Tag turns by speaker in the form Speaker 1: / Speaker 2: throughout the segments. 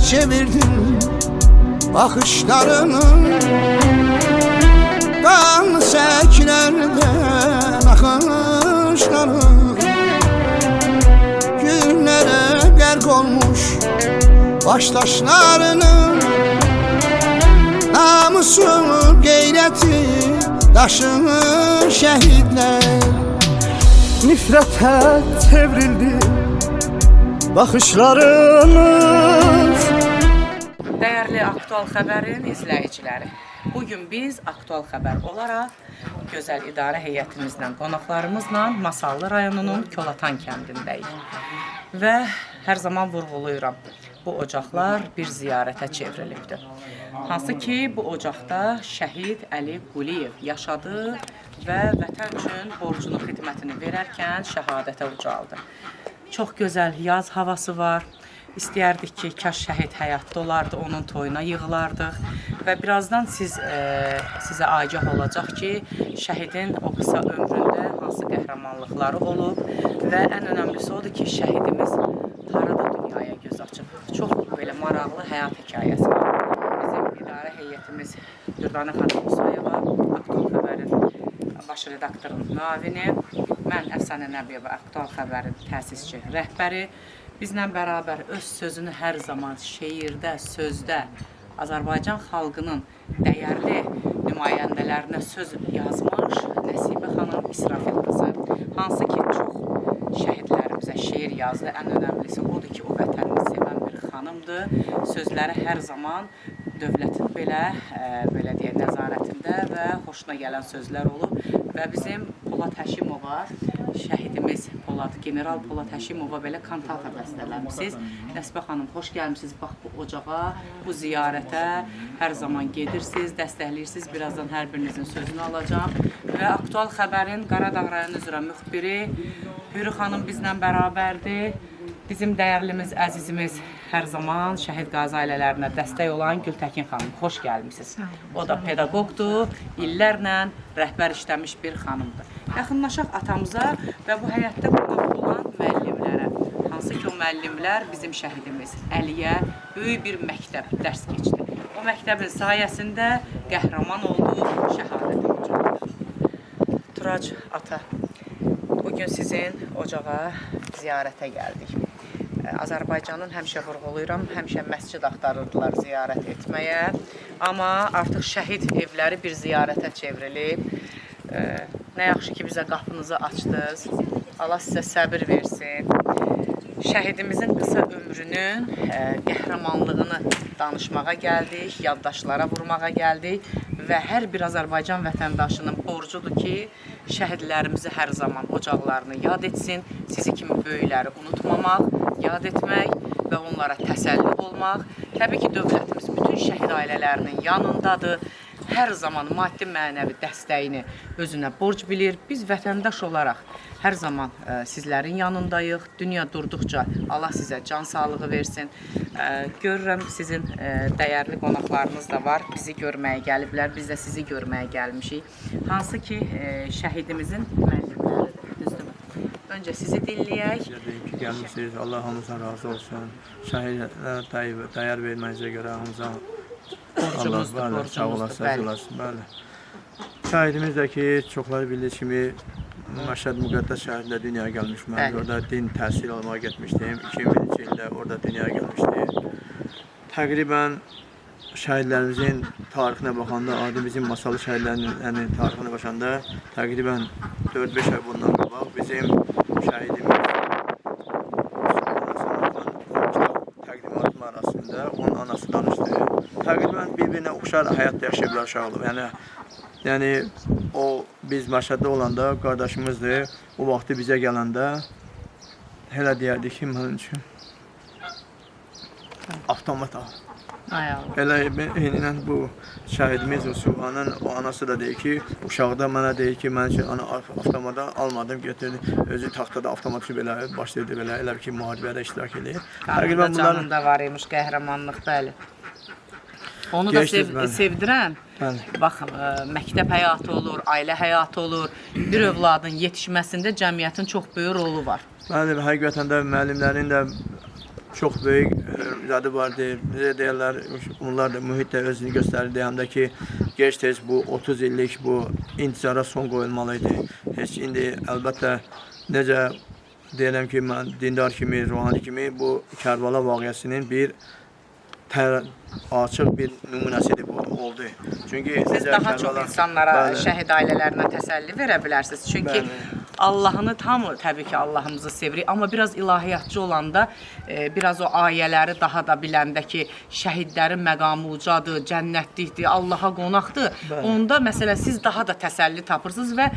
Speaker 1: çevirdin bakışlarını. Qan səklərdən axışları günlərə qərq olmuş başdaşlarının. Namusu, qeyrəti daşır şəhidlər.
Speaker 2: Nifrətə çevrildi baxışlarınız.
Speaker 3: Değerli Aktual Xəbərin izləyiciləri, bugün biz Aktual Xəbər olaraq Gözəl İdarə Heyətimizlə, qonaqlarımızla Masallı rayonunun Kolatan kəndindəyik. Və hər zaman vurğuluyuram, bu ocaqlar bir ziyarətə çevrilibdir. Hansı ki, bu ocaqda şəhid Əli Quliyev yaşadı və vətən üçün borcunu, xidmətini verərkən şəhadətə ucaldı. Çox gözəl yaz havası var. İstəyərdik ki, kaş şəhid həyatda olardı, onun toyuna yığılardıq. Və birazdan sizə agah olacaq ki, şəhidin o qısa ömründə hansı qəhrəmanlıqları olub və ən önəmlisi odur ki, şəhidimiz harada dünyaya göz açıb. Çox belə maraqlı həyat hekayəsi var. Bizim idarə heyətimiz Dürdanə xanım Musayeva, Aktual Xəbərin baş redaktorun müavini, mən Əfsanə Nəbiyeva, Aktual Xəbərin təsisçi rəhbəri. Bizlə bərabər öz sözünü hər zaman şeirdə, sözdə Azərbaycan xalqının dəyərli nümayəndələrinə söz yazmış Nəsibə xanım İsrafil qızı. Hansı ki, çox şəhidlərimizə şeir yazdı. Ən önəmlisi odur ki, o vətənini sevən bir xanımdır. Sözləri hər zaman dövlətin belə deyək, nəzarətində və xoşuna gələn sözlər olub. Və bizim Polad Həşimova, şəhidimiz General Polad Həşimova belə kantata bəstələmişsiniz. Nəsibə xanım, xoş gəlmişsiniz. Bax, bu ocağa, bu ziyarətə hər zaman gedirsiniz, dəstəkləyirsiniz. Birazdan hər birinizin sözünü alacağım. Və Aktual Xəbərin Qaradağ rayonu üzrə müxbiri Hürü xanım bizlə bərabərdir. Bizim dəyərlimiz, əzizimiz hər zaman şəhid qazi ailələrinə dəstək olan Gültəkin xanım, xoş gəlmişsiniz. O da pedaqoqdur, illərlə rəhbər işləmiş bir xanımdır. Yaxınlaşaq atamıza və bu həyatda qonaq olan müəllimlərə. Hansı ki, o müəllimlər bizim şəhidimiz Əliyə böyük bir məktəb dərs keçdi. O məktəbin sayəsində qəhrəman oldu, şəhadətə ucaldı. Turac ata, bugün sizin ocağa ziyarətə gəldik. Azərbaycanın həmişə vurğuluyuram, həmişə məscid axtarırdılar ziyarət etməyə. Amma artıq şəhid evləri bir ziyarətə çevrilib. Nə yaxşı ki, bizə qapınızı açdınız. Allah sizə səbir versin. Şəhidimizin qısa ömrünün qəhrəmanlığını danışmağa gəldik, yaddaşlara vurmağa gəldik. Və hər bir Azərbaycan vətəndaşının borcudur ki, şəhidlərimizi hər zaman ocaqlarını yad etsin, sizi kimi böyükləri unutmamaq, yad etmək və onlara təsəlli olmaq. Təbii ki, dövlətimiz bütün şəhid ailələrinin yanındadır. Hər zaman maddi-mənəvi dəstəyini özünə borc bilir. Biz vətəndaş olaraq hər zaman sizlərin yanındayıq. Dünya durduqca Allah sizə can sağlığı versin. Görürəm, sizin dəyərli qonaqlarınız da var. Bizi görməyə gəliblər, biz də sizi görməyə gəlmişik. Hansı ki, şəhidimizin müəllimləridir, düzdürmü? Öncə sizi dinləyək.
Speaker 4: Gəlmişsiniz, Allah hamımızdan razı olsun. Şəhidlərə dəyər verməyinizə görə hamımızdan
Speaker 3: borcumuzdur.
Speaker 4: Sağ olasınız. Şəhidimiz də ki, çoxları bildiği kimi Məşhəd Müqəddəs şəhidlə dünyaya gəlmiş. Mən orada din təhsil almağa getmişdim. 2001-ci ildə orada dünyaya gəlmişdim. Təqribən şəhidlərimizin tarixinə baxanda, adi bizim Masallı şəhidlərinin tarixinə baxanda təqribən 4-5 ay bundan qabaq bizim şəhidimiz təqdimatım arasında onun anası danışdı. Təqribən bir-birinə oxşar həyatda yaşayıblar uşaqlar. Yəni o biz Məşhəddə olanda qardaşımızdır. O vaxtı bizə gələndə elə deyərdik ki, mənim üçün avtomat al. Elə eynən bu şəhidimiz Subhanın o anası da deyir ki, uşaqda mənə deyir ki, mən avtomata almadım, götürdüm. Özü taxtada avtomatı belə başlayırdı belə, elə ki, müharibədə iştirak edir.
Speaker 3: Qarında canında var imiş qəhrəmanlıq, bəli. Onu da sevdirən, baxın, məktəb həyatı olur, ailə həyatı olur. Bir övladın yetişməsində cəmiyyətin çox böyük rolu var.
Speaker 4: Bəli, həqiqətən də müəllimlərin də çox böyük zadı vardı. Bizə deyirlər, onlar da mühitdə özünü göstərirdi. Həm də ki, gec-tez bu 30 illik bu intizara son qoyulmalıydı. Heç indi əlbəttə necə deyirəm ki, mən dindar kimi, ruhani kimi bu Kərbala vaqiəsinin bir açıq bir nümunəsidir bu oldu. Çünki
Speaker 3: Siz daha çox insanlara, şəhid ailələrinə təsəlli verə bilərsiniz. Çünki Allahını təbii ki, Allahımızı sevirik. Amma biraz ilahiyyatçı olanda, biraz o ayələri daha da biləndə ki, şəhidlərin məqamı ucadır, cənnətlikdir, Allaha qonaqdır. Onda, məsələn, siz daha da təsəlli tapırsınız və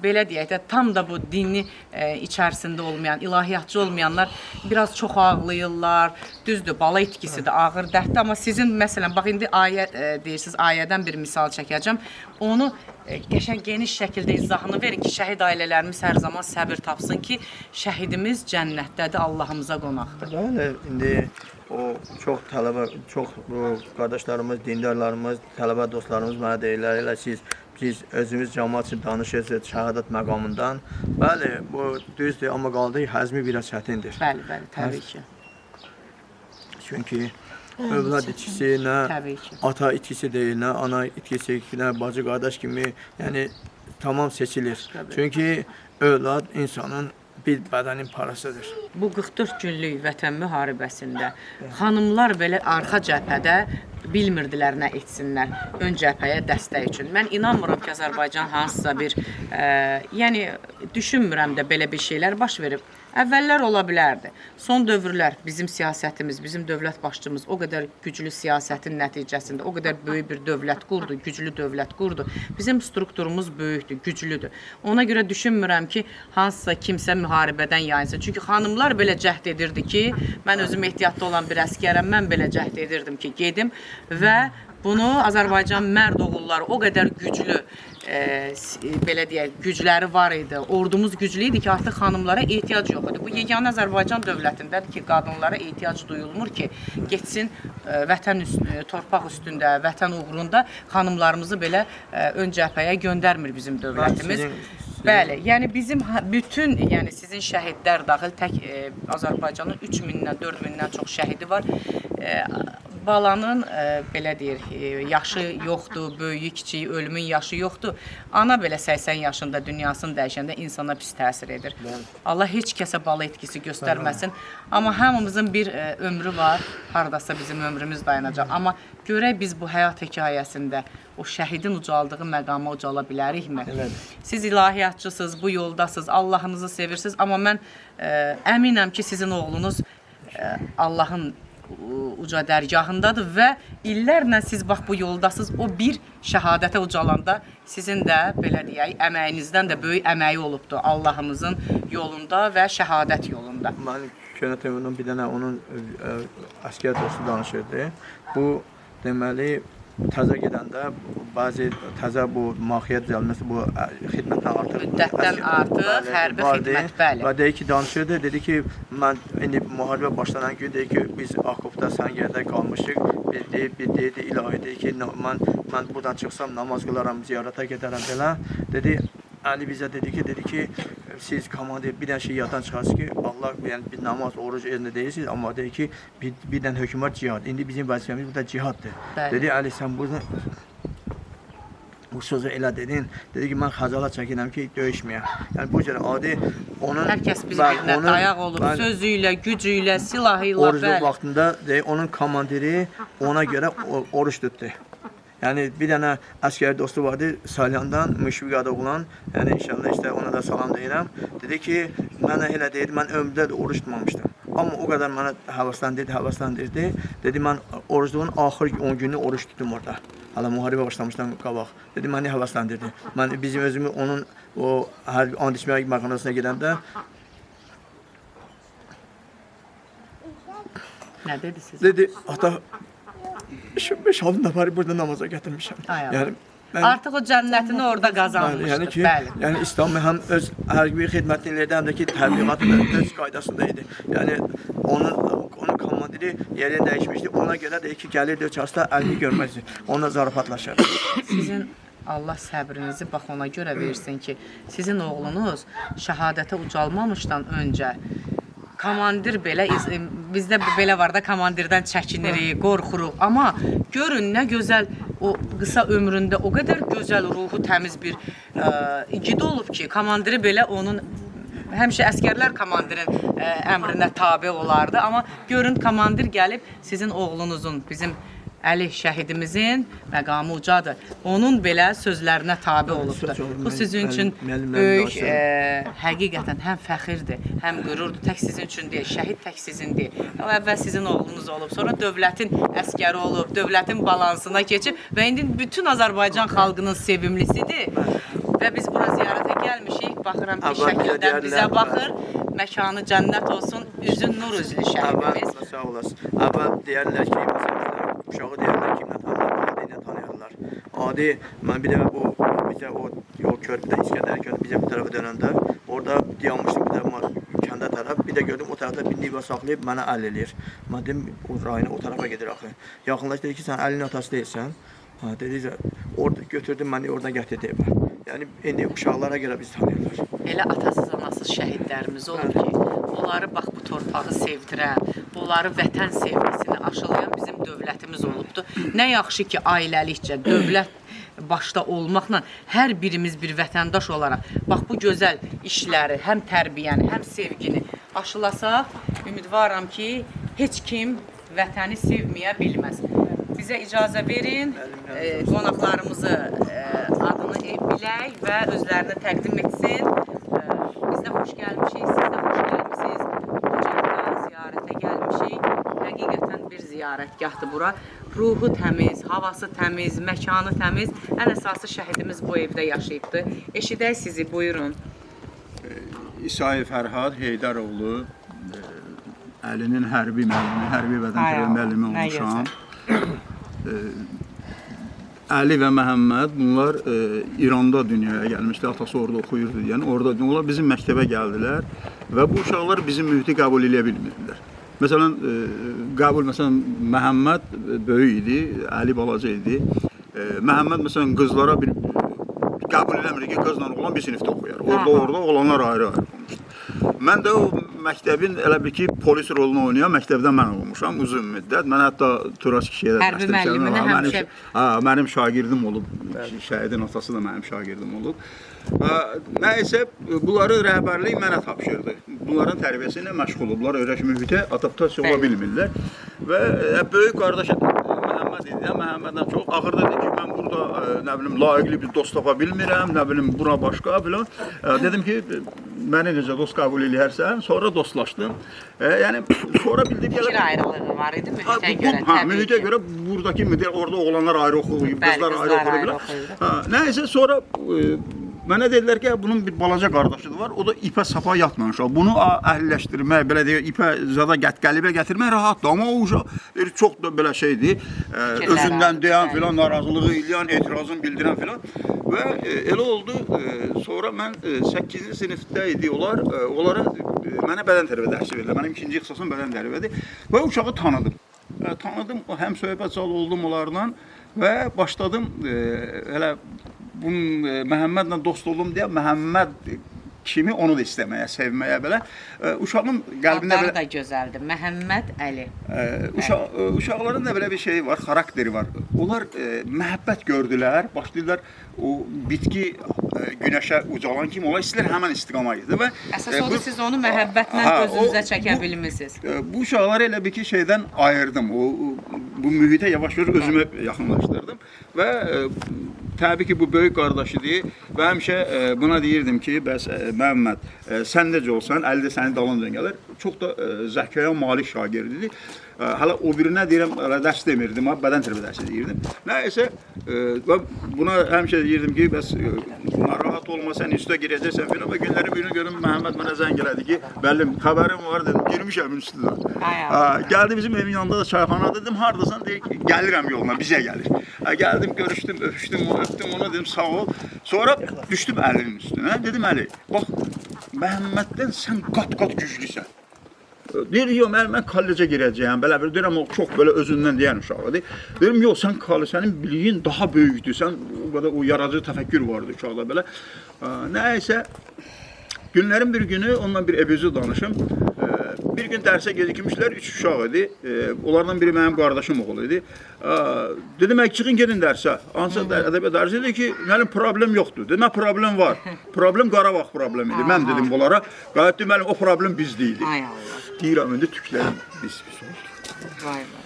Speaker 3: belə deyək də, tam da bu dini içərisində olmayan, ilahiyyatçı olmayanlar biraz çox ağlayırlar. Düzdür, bala itkisidir, ağır dərddir. Amma sizin, məsələn, bax, indi ayə deyirsiniz, ayədən bir misal çəkəcəm. Onu qəşəng geniş şəkildə izahını verin ki, şəhid ailələrimiz hər zaman səbir tapsın ki, şəhidimiz cənnətdədir, Allahımıza qonaqdır.
Speaker 4: Bəli, indi o çox tələbə, çox qardaşlarımız, dindarlarımız, tələbə dostlarımız mənə deyirlər, elə biz özümüz cəmaat üçün danışırsınız şəhadət məqamından. Bəli, bu düzdür, amma qaldı həzmi biraz çətindir.
Speaker 3: Bəli, təbii ki.
Speaker 4: Çünki övlad itkisi, nə ata itkisi deyil, nə ana itkisi, nə bacı qardaş kimi, yəni tamam seçilir. Çünki övlad insanın bir bədənin parasıdır.
Speaker 3: Bu 44 günlük vətən müharibəsində xanımlar belə arxa cəbhədə bilmirdilər nə etsinlər ön cəbhəyə dəstək üçün. Mən inanmıram ki, Azərbaycan hansısa bir, yəni düşünmürəm də belə bir şeylər baş verib. Əvvəllər ola bilərdi. Son dövrlər bizim siyasətimiz, bizim dövlət başçımız o qədər güclü siyasətin nəticəsində, o qədər böyük bir dövlət qurdu, güclü dövlət qurdu. Bizim strukturumuz böyükdür, güclüdür. Ona görə düşünmürəm ki, hansısa kimsə müharibədən yayınsın. Çünki xanımlar belə cəhd edirdi ki, mən özüm ehtiyatlı olan bir əskərəm, mən belə cəhd edirdim ki, gedim və bunu Azərbaycan mərd oğulları o qədər güclü, belə deyək, gücləri var idi. Ordumuz güclü idi ki, artıq xanımlara ehtiyac yox idi. Bu yeganə Azərbaycan dövlətindədir ki, qadınlara ehtiyac duyulmur ki, getsin vətən torpaq üstündə, vətən uğrunda xanımlarımızı belə ön cəbhəyə göndərmir bizim dövlətimiz. Bəli, yəni bizim bütün, yəni sizin şəhidlər daxil tək Azərbaycanın 3000-dən 4000-dən çox şəhidi var. Balanın, belə deyir, yaşı yoxdur, böyüyü, kiçiyi, ölümün yaşı yoxdur. Ana belə 80 yaşında dünyasını dəyişəndə insana pis təsir edir. Allah heç kəsə bala etkisi göstərməsin. Amma hamımızın bir ömrü var, haradasa bizim ömrümüz dayanacaq. Amma görək biz bu həyat hekayəsində o şəhidin ucaldığı məqama ucala bilərikmi? Siz ilahiyyatçısınız, bu yoldasınız, Allahınızı sevirsiniz. Amma mən əminəm ki, sizin oğlunuz Allahın uca dərgahındadır və illərlə siz bax bu yoldasınız. O bir şəhadətə ucalanda sizin də, belə deyək, əməyinizdən də böyük əməyi olubdur Allahımızın yolunda və şəhadət yolunda.
Speaker 4: Mən Köhnə Teymurun bir dənə onun əskər dostu danışırdı. Bu, deməli, təzə gedəndə bəzi təzə bu mahiyyət düzəlməsi, bu xidmətdən artıq
Speaker 3: müddətdən artıq hərbi xidmət, bəli.
Speaker 4: Və deyir ki, danışırdı, dedi ki, mən indi müharibə başlanan gün deyir ki, biz Akopda Səngərdə qalmışıq. Bir deyirdi, ilahi deyir ki, mən buradan çıxsam namaz qılaram, ziyarətə gedərəm belə. Dedi, Ali bizə dedi ki, siz komandir bir dənə şey yaddan çıxarsınız ki, Allah, yəni bir namaz, oruc elində deyirsiniz, amma deyir ki, bir dənə hökm var cihad. İndi bizim vəzifəmiz burada cihaddır. Dedi, Ali, sən burada bu sözü elə dedin, dedi ki, mən xəcala çəkinəm ki, döyüşməyəm. Yəni bu cür adi onun...
Speaker 3: Hər kəs bir-birinə dayaq olur, sözüylə, gücüylə, silahıyla,
Speaker 4: orucluq vaxtında onun komandiri ona görə oruç tutdu. Yəni bir dənə əskər dostu vardı Salyandan, Müşfiq adı olan, yəni inşallah işte ona da salam deyirəm. Dedi ki, mənə elə deyirdi, mən ömrümdə də oruç tutmamışdım. Amma o qədər mənə həvəslendirdi. Dedi, mən orucluğun axır 10 günü oruç tutdum orada. Hala müharibə başlamışdan qabaq. Dedi, məni həvəslendirdi. Mən bizim özümü onun o and içmək məqamına gedəndə
Speaker 3: nə dedi siz?
Speaker 4: Dedi, ata 5-6 nəfəri burada namaza gətirmişəm. Yəni
Speaker 3: artıq o cənnətini orada qazanmışdır.
Speaker 4: Yəni İslam həm öz hərbi xidmətçilərdə, həm də ki təbliğatı da öz qaydasında idi. Yəni onun komandiri yerini dəyişmişdi. Ona görə də ki, gəlirdi çarşıda əlini görməzdi. Onunla zarafatlaşır.
Speaker 3: Sizin Allah səbrinizi bax ona görə versin ki, sizin oğlunuz şəhadətə ucalmamışdan öncə komandir belə bizdə belə var da komandirdən çəkinirik, qorxuruq. Amma görün nə gözəl o qısa ömründə o qədər gözəl ruhu təmiz bir igid olub ki, komandiri belə onun həmişə əsgərlər komandirin əmrinə tabe olardı. Amma görün komandir gəlib sizin oğlunuzun, bizim Əli şəhidimizin məqamı ucadır. Onun belə sözlərinə tabe olubdur. Bu sizin üçün böyük, həqiqətən həm fəxirdir, həm qürurdur. Tək sizin üçün deyil, şəhid tək sizin deyil. Əvvəl sizin oğlunuz olub, sonra dövlətin əskəri olub, dövlətin balansına keçib və indi bütün Azərbaycan xalqının sevimlisidir. Və biz bura ziyarətə gəlmişik, baxıram ki, şəkildən bizə baxır. Məkanı cənnət olsun, üzün nur üzlü şəhidimiz.
Speaker 4: Sağ olasın. Əvvəl deyərlər ki, uşağı deyərlər ki, nə tanıyarlar. Adi, mən bir dəfə bizə o körpüdən İskəndər körpü bizə bu tərəfə dönəndə, orada dayanmışdım bir dəfə kəndə tərəf, bir də gördüm o tərəfdə bir niva saxlayıb mənə əl eləyir. Mən dedim, o rayına o tərəfə gedir axı. Yaxınlaş dedi ki, sən əlinin atası deyilsən. Dedi, orada götürdüm, məni oradan gətirdi evə. Yəni, indi uşaqlara görə biz tanıyırlar.
Speaker 3: Elə atasız, anasız şəhidlərimiz olub ki, onları bax bu torpağı sevdirən, onları vətən sevgisini aşılayan bizim dövlətimiz olubdur. Nə yaxşı ki, ailəlikcə, dövlət başda olmaqla hər birimiz bir vətəndaş olaraq bax bu gözəl işləri, həm tərbiyəni, həm sevgini aşılasaq, ümidvaram ki, heç kim vətəni sevməyə bilməz. Bizə icazə verin, qonaqlarımızı adını bilək və özlərini təqdim etsin. Biz də xoş gəlmişik, siz də xoş gəlmişsiniz. Ocaqda ziyarətə gəlmişik. Həqiqətən bir ziyarətgahdır bura. Ruhu təmiz, havası təmiz, məkanı təmiz. Ən əsası şəhidimiz bu evdə yaşayıbdır. Eşidək sizi, buyurun.
Speaker 5: İsayev Fərhad Heydaroğlu, Əlinin hərbi müəllimi, hərbi vətənpərvər müəllimi olmuşam. Əli və Məhəmməd bunlar İranda dünyaya gəlmişdi, atası orada oxuyurdu. Yəni orada onlar bizim məktəbə gəldilər və bu uşaqlar bizim mühiti qəbul edə bilmirdilər. Məsələn, Məhəmməd böyük idi, Əli balaca idi. Məhəmməd məsələn qızlara bir qəbul eləmir ki, qızla oğlan bir sinifdə oxuyar. Orada oğlanlar ayrı-ayrı olmuşdu. Mən də o məktəbin elə bir ki, polis rolunu oynayan məktəbdə mən olmuşam uzun müddət. Mən hətta Turas kişiyə də
Speaker 3: hərbi müəlliminə həmişə...
Speaker 5: Mənim şagirdim olub, şəhidin atası da mənim şagirdim olub. Nəysə, bunları rəhbərlik mənə tapşırdı. Bunların tərbiyəsi ilə məşğul olublar, öyrəş mühitə adaptasiya ola bilmirlər. Və böyük qardaşı Məhəmməd idi, Məhəmməddən çox axırda dedi ki, mən burada nə bilim, layiqli bir dost tapa bilmirəm, nə bilim, buna başqa filan. Dedim ki, məni necə dost qəbul eləyərsən, sonra dostlaşdım. Yəni, sonra bildim ki...
Speaker 3: Fikir ayrılığı var idi mühitə görə, təbii ki.
Speaker 5: Mühitə görə buradakı mühitə, orada oğlanlar ayrı oxuyur, qızlar ayrı oxuyur. Nəysə, sonra mənə dedilər ki, bunun bir balaca qardaşıdır var, o da ipə sapa yatmamış. Bunu əhliləşdirmək, belə deyək, ipə zada qəlibə gətirmək rahatdır. Amma o uşaq çox da belə şeydir, özündən deyən filan, narazılığı eləyən, etirazını bildirən filan. Və elə oldu, sonra mən 8-ci sinifdə idi onlara mənə bədən tərbiyə dərsi verirlər. Mənim ikinci ixtisasım bədən tərbiyyədir və uşağı tanıdım. Tanıdım, həm söhbət zal oldum onlarla və başladım elə Məhəmmədlə dost oldum deyə Məhəmməd kimi onu da istəməyə, sevməyə belə. Uşağın qəlbində
Speaker 3: adları da gözəldir. Məhəmməd Əli.
Speaker 5: Uşaqların da belə bir şeyi var, xarakteri var. Onlar məhəbbət gördülər, başlayırlar o bitki günəşə ucalan kimi onlar istəyirlər həmən istiqama gedir.
Speaker 3: Əsas odur, siz onu məhəbbətlə gözünüzə çəkə bilmişsiniz.
Speaker 5: Bu uşaqları elə bir ki, şeydən ayırdım. Bu mühitə yavaş-yavaş özümə yaxınlaşdırdım və təbii ki, bu böyük qardaşıdır və həmişə buna deyirdim ki, bəs Məhəmməd, sən necə olsan, Əli də səni dalınca gəlir. Çox da zəkaya malik şagirdidir. Hələ o birinə deyirəm, dərs demirdim, bədən tərbiyə dərsi deyirdim. Nəysə, buna həmişə deyirdim ki, bəs narahat olma, sən üstə girəcəksən filan və günləri birini görüm, Məhəmməd mənə zəng elədi ki, bəllim, xəbərim var dedim, girmişəm üstüdə. Gəldi bizim evin yanında da çayxana dedim, haradasan, deyir ki, gəlirəm yoluna, bizə gəlir. Gəldim, görüşdüm, öpüşdüm ona, dedim, sağ ol. Sonra düşdüm Əlinin üstünə, dedim, Əli, bax, Məhəmməddən sən qat-qat güclüsən. Deyir, yox, mən kollecə girəcəyəm, belə bir, deyirəm, o çox belə özündən deyən uşaqdır. Deyirəm, yox, sən sənin biliyin daha böyükdür, sən o qədər o yaradıcı təfəkkür vardı uşaqda belə. Nəysə, günlərin bir günü onunla bir epizod danışım. bir gün dərsə gecikmişlər, 3 uşaq idi. Onlardan biri mənim qardaşım oğlu idi. Dedim, çıxın gedin dərsə. Hansısa ədəbiyyat dərsi dedi ki, mənim problem yoxdur. Dedim, problem var. Problem Qarabağ problemi idi. Mən dedim bunlara, qayət deməli o problem bizdə idi.
Speaker 3: Ay Allah.
Speaker 5: Deyirəm, indi tüklərim pis oldu.
Speaker 3: Vay vay.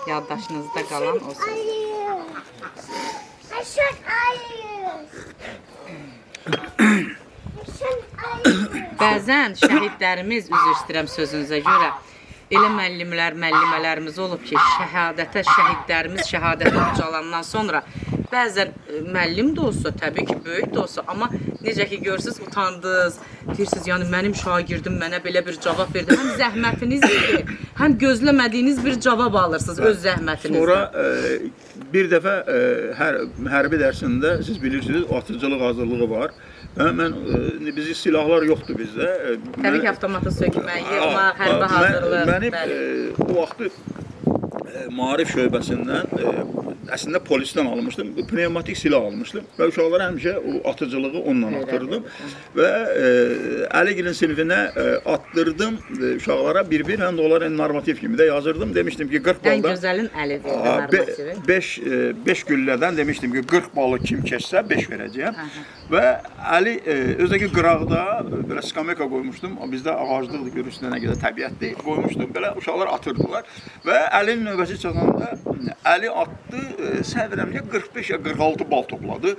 Speaker 3: Yaddaşınızda qalan o söz. Bəzən şəhidlərimiz, üzr istəyirəm sözünüzə görə, elə müəllimlər, müəllimələrimiz olub ki, şəhidlərimiz şəhadətə ucalandan sonra bəzən müəllim də olsa, təbii ki, böyük də olsa, amma necə ki, görürsünüz, utandınız, deyirsiniz, yəni mənim şagirdim mənə belə bir cavab verdi. Həm zəhmətiniz idi, həm gözləmədiyiniz bir cavab alırsınız öz zəhmətinizdən.
Speaker 5: Sonra bir dəfə hərbi dərsində, siz bilirsiniz, atıcılıq hazırlığı var. Bizi silahlar yoxdur bizdə.
Speaker 3: Təbii ki, avtomata sökməyi, ona hərbi hazırlıq.
Speaker 5: Mənim o vaxtı Maarif şöbəsindən, əslində polisdən almışdım, pnevmatik silah almışdım və uşaqlara həmişə o atıcılığı onunla atırdım və Əligilin sinfinə attırdım uşaqlara bir-bir, həm də onlara normativ kimi də yazırdım. Demişdim ki, 40 baldan...
Speaker 3: Ən gözəlin Əlidir, normativi. 5 güllədən demişdim ki, 40 balı kim keçsə 5 verəcəyəm. Və Əli, özdəki qıraqda belə skameka qoymuşdum, bizdə ağaclıqdır, görürsünüz nə qədər təbiətdir, qoymuşdum, belə uşaqlar atırdılar və Əlinin növbəsi çatanda Əli attı, səhv eləmirəm, 45 ya 46 bal topladı.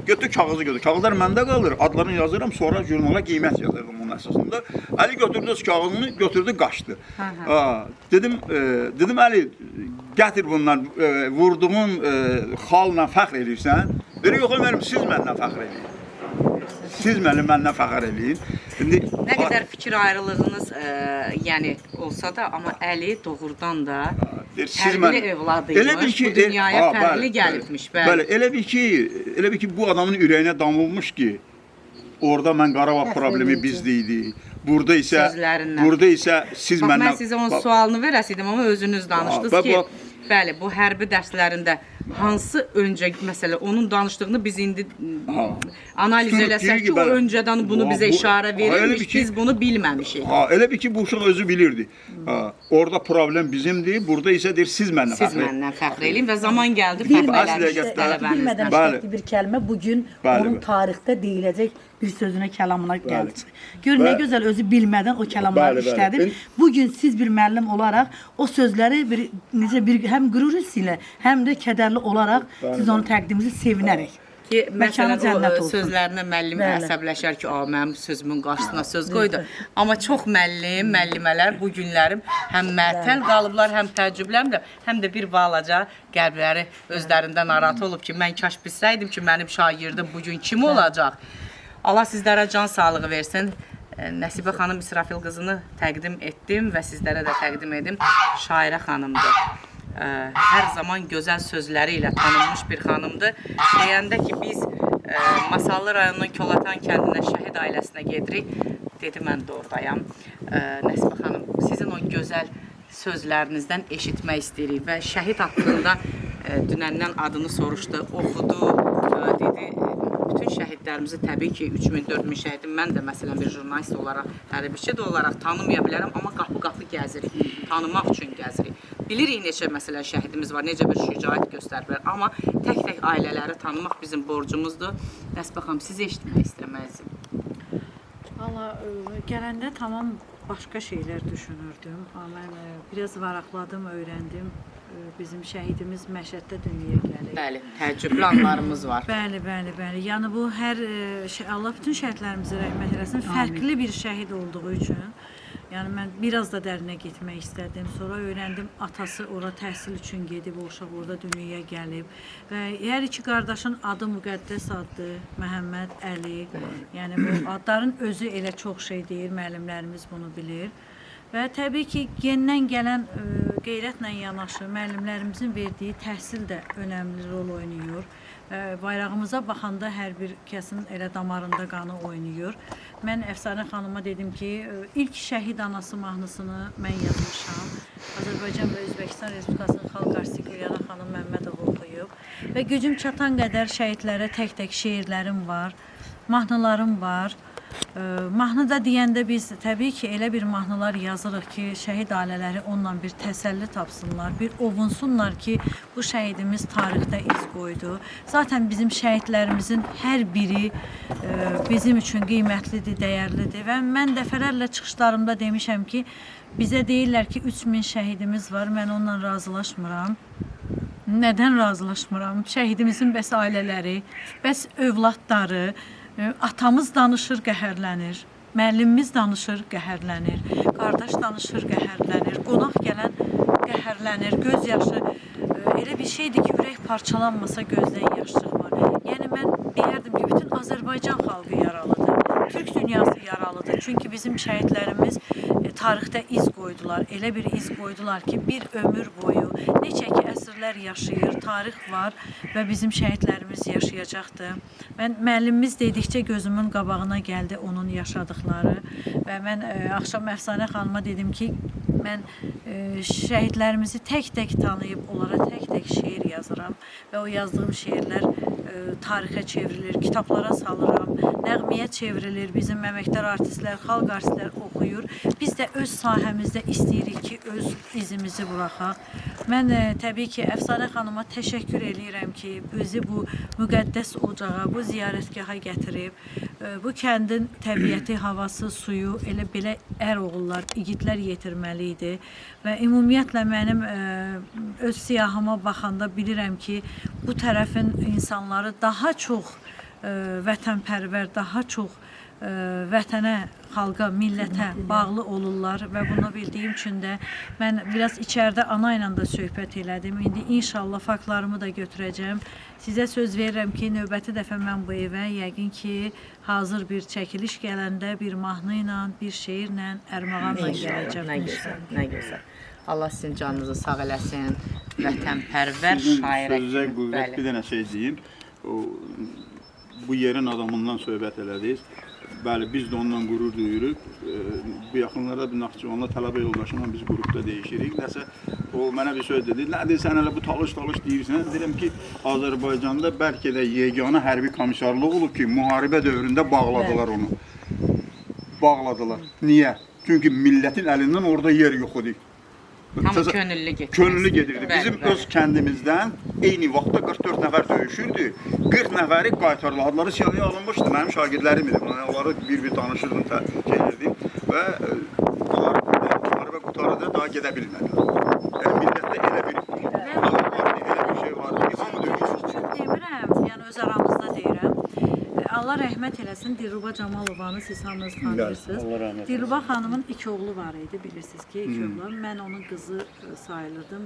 Speaker 3: Götür kağızı götür. Kağızlar məndə qalır, adlarını yazıram, sonra jurnala qiymət yazırdım onun əsasında. Əli götürdü kağızını, götürdü, qaçdı. Dedim Əli, gətir bundan, vurduğun xalla fəxr edirsən. Dedi, yox, Ömərim, siz məndən fəxr eləyin. Siz məndən fəxr eləyin. Nə qədər fikir ayrılığınız yəni olsa da, amma Əli doğrudan da fərqli evladıymış, bu dünyaya fərqli gəlibmiş.
Speaker 5: Bəli, elə bil ki, bu adamın ürəyinə damılmış ki, orada mən Qarabağ problemi bizdə idi. Burada isə siz məndən...
Speaker 3: Mən sizə onun sualını verəsiydim, amma özünüz danışdınız ki, bəli, bu hərbi dərslərində hansı öncə, məsələ, onun danışdığını biz indi analiz eləsək ki, o öncədən bunu bizə işarə verilmiş, biz bunu bilməmişik.
Speaker 5: Elə bir ki, bu uşaq özü bilirdi. Orada problem bizimdir, burada isə deyir, siz məndən fəxr edin.
Speaker 3: Siz məndən fəxr edin və zaman gəldi fərqlənmişdir tələbənizdən.
Speaker 6: Bilmədən şəkli bir kəlmə bugün onun tarixdə deyiləcək bir sözünə, kəlamına gəldi. Gör, nə gözəl özü bilmədən o kəlamları işlədir. Bugün siz bir müəllim olaraq o sözləri həm qürur hissi ilə, həm də kədərli olaraq siz onu təqdiminizi sevinərək.
Speaker 3: Ki, məsələn, o sözlərinə müəllim əsəbləşər ki, mənim sözümün qarşısına söz qoydu. Amma çox müəllimələr bu günlərim həm məətəl qalıblar, həm təəccüblənmirlər, həm də bir balaca qəlbləri özlərində narahat olub ki, mən kaş bilsəydim ki, mənim şagirdim bugün kim olacaq? Allah sizlərə can sağlığı versin. Nəsibə xanım İsrafil qızını təqdim etdim və sizlərə də təqdim edim. Şairə xanımdır. Hər zaman gözəl sözləri ilə tanınmış bir xanımdır. Deyəndə ki, biz Masallı rayonunun Kolatan kəndinə şəhid ailəsinə gedirik. Dedi, mən də oradayam. Nəsibə xanım, sizin o gözəl sözlərinizdən eşitmək istəyirik və şəhid haqqında dünəndən adını soruşdu, oxudu, dedi. Bütün şəhidlərimizi təbii ki, 3000-4000 şəhidim mən də məsələn bir jurnalist olaraq, hərbiçi də olaraq tanımaya bilərəm, amma qapı-qapı gəzirik, tanımaq üçün gəzirik. Bilirik neçə məsələn şəhidimiz var, necə bir şücaət göstəriblər, amma tək-tək ailələri tanımaq bizim borcumuzdur. Nəsibə xanım, sizi eşitmək istəməyizim.
Speaker 6: Valla, gələndə tamam başqa şeylər düşünürdüm. Mən biraz varaqladım, öyrəndim. Bizim şəhidimiz Məşəddə dünyaya gəlir.
Speaker 3: Bəli, təəccüblü anlarımız var.
Speaker 6: Bəli. Yəni bu Allah bütün şəhidlərimizə rəhmət eləsin. Fərqli bir şəhid olduğu üçün. Yəni mən biraz da dərinə getmək istədim. Sonra öyrəndim, atası ora təhsil üçün gedib, o uşaq orada dünyaya gəlib. Və hər iki qardaşın adı müqəddəs addır, Məhəmməd, Əli. Yəni bu adların özü elə çox şey deyir, müəllimlərimiz bunu bilir. Və təbii ki, gendən gələn qeyrətlə yanaşı müəllimlərimizin verdiyi təhsil də önəmli rol oynayır. Bayrağımıza baxanda hər bir kəsin elə damarında qanı oynayır. Mən Əfsanə xanıma dedim ki, ilk şəhid anası mahnısını mən yazmışam. Azərbaycan və Özbəkistan Respublikasının xalq artisti Gülyana xanım Məmmədov oxuyub. Və gücüm çatan qədər şəhidlərə tək-tək şeirlərim var, mahnılarım var. Mahnıda deyəndə biz təbii ki, elə bir mahnılar yazırıq ki, şəhid ailələri onunla bir təsəlli tapsınlar, bir ovunsunlar ki, bu şəhidimiz tarixdə iz qoydu. Zaten bizim şəhidlərimizin hər biri bizim üçün qiymətlidir, dəyərlidir və mən dəfələrlə çıxışlarımda demişəm ki, bizə deyirlər ki, 3000 şəhidimiz var, mən onunla razılaşmıram. Nədən razılaşmıram? Şəhidimizin bəs ailələri, bəs övladları, atamız danışır, qəhərlənir, müəllimimiz danışır, qəhərlənir, qardaş danışır, qəhərlənir, qonaq gələn qəhərlənir, göz yaşı elə bir şeydir ki, ürək parçalanmasa gözdən yaş çıxmır. Yəni mən deyərdim ki, bütün Azərbaycan xalqı yaralıdır, Türk dünyası yaralıdır. Çünki bizim şəhidlərimiz tarixdə iz qoydular, elə bir iz qoydular ki, bir ömür boyu neçə ki əsrlər yaşayır, tarix var və bizim şəhidlərimiz yaşayacaqdır. Mən müəllimimiz dedikcə gözümün qabağına gəldi onun yaşadıkları və mən axşam Əfsanə xanıma dedim ki, mən şəhidlərimizi tək-tək tanıyıb, onlara tək-tək şeir yazıram və o yazdığım şeirlər tarixə çevrilir, kitablara salıram, nəğməyə çevrilir, bizim əməkdar artistlər, xalq artistlər oxuyur. Biz də öz sahəmizdə istəyirik ki, öz izimizi buraxaq. Mən təbii ki, Əfsanə xanıma təşəkkür edirəm ki, bizi bu müqəddəs ocağa, bu ziyarətgaha gətirib, bu kəndin təbiəti, havası, suyu elə belə oğullar, igidlər yetirməli idi və ümumiyyətlə mənim öz siyahıma baxanda bilirəm ki, bu tərəfin insanları daha çox vətənpərvər, daha çox vətənə, xalqa, millətə bağlı olurlar və bunu bildiyim üçün də mən biraz içəridə ana ilə də söhbət elədim. İndi inşallah faktlarımı da götürəcəm. Sizə söz verirəm ki, növbəti dəfə mən bu evə yəqin ki, hazır bir çəkiliş gələndə bir mahnı ilə, bir şeirlə, ərmağanla gələcəm.
Speaker 3: Nə gözəl, nə gözəl. Allah sizin canınızı sağ eləsin, vətənpərvər şairə.
Speaker 5: Sözə qüvvət bir dənə şey deyim. Bu yerin adamından söhbət elədik. Bəli, biz də ondan qürur duyuruq. Bu yaxınlarda bir Naxçıvanla tələbə yoldaşımla biz qrupda değişirik. Nəsə, o mənə bir söz dedi. Nədir, sən hələ bu talış deyirsən? Deyirəm ki, Azərbaycanda bəlkə də yeganə hərbi komissarlıq olub ki, müharibə dövründə bağladılar onu. Bağladılar. Niyə? Çünki millətin əlindən orada yer yox idi.
Speaker 3: Hamı könüllü getirdi.
Speaker 5: Könüllü gedirdi. Bizim öz kəndimizdən eyni vaxtda 44 nəfər döyüşürdü. 40 nəfəri qaytarladılar. Siyahıya alınmışdı. Mənim şagirdlərim idi. Onları bir tanışırdım, çəkirdim və onlar müharibə qutarıda daha gedə bilmədilər. Yəni millətdə elə bir şey vardı ki, hamı döyüşürdü.
Speaker 6: Demirəm, yəni öz aramızda deyirəm. Allah rəhmət eləsin, Dilruba Camalovanı siz hamınız tanıyırsınız. Dilruba xanımın 2 oğlu var idi, bilirsiniz ki, 2 oğlu. Mən onun qızı sayılırdım,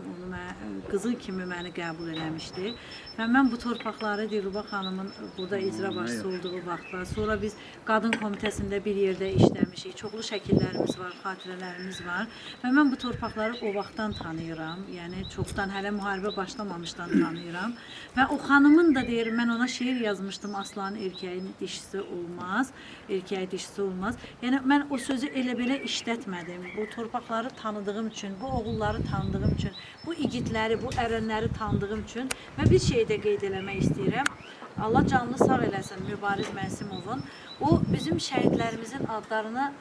Speaker 6: qızı kimi məni qəbul eləmişdi. Və mən bu torpaqları Dilruba xanımın burada icra başçısı olduğu vaxtlar, sonra biz qadın komitəsində bir yerdə işləmişik, çoxlu şəkillərimiz var, xatirələrimiz var və mən bu torpaqları o vaxtdan tanıyıram, yəni çoxdan, hələ müharibə başlamamışdan tanıyıram və o xanımın da deyir, mən ona şeir yazmışdım, Aslanın erkəyin dişisi olmaz, erkəyi dişisi olmaz. Yəni mən o sözü elə belə işlətmədim. Bu torpaqları tanıdığım üçün, bu oğulları tanıdığım üçün, bu igidləri, bu ərənləri tanıdığım üçün və bir şey də qeyd eləmək istəyirəm. Allah canını sağ eləsin Mübariz Mənsimovun. O bizim şəhidlərimizin adlarına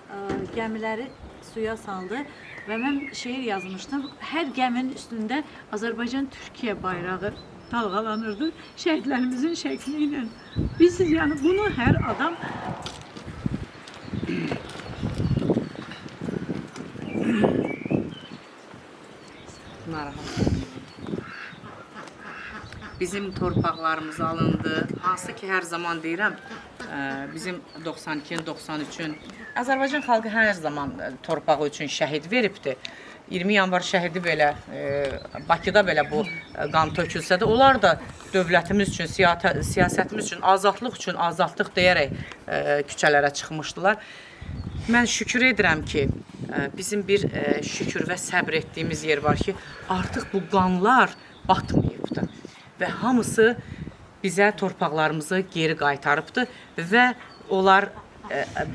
Speaker 6: gəmiləri suya saldı və mən şeir yazmışdım. Hər gəminin üstündə Azərbaycan-Türkiyə bayrağı dalğalanırdı şəhidlərimizin şəkli ilə. Biz yəni bunu hər adam
Speaker 3: bizim torpaqlarımız alındı. Hansı ki, hər zaman deyirəm, bizim 92-93-ün Azərbaycan xalqı hər zaman torpağı üçün şəhid veribdir. 20 yanvar şəhidi belə, Bakıda belə bu qan tökülsə də, onlar da dövlətimiz üçün, siyasətimiz üçün, azadlıq deyərək küçələrə çıxmışdılar. Mən şükür edirəm ki, bizim bir şükür və səbr etdiyimiz yer var ki, artıq bu qanlar batmayıbdır və hamısı bizə torpaqlarımızı geri qaytarıbdır və onlar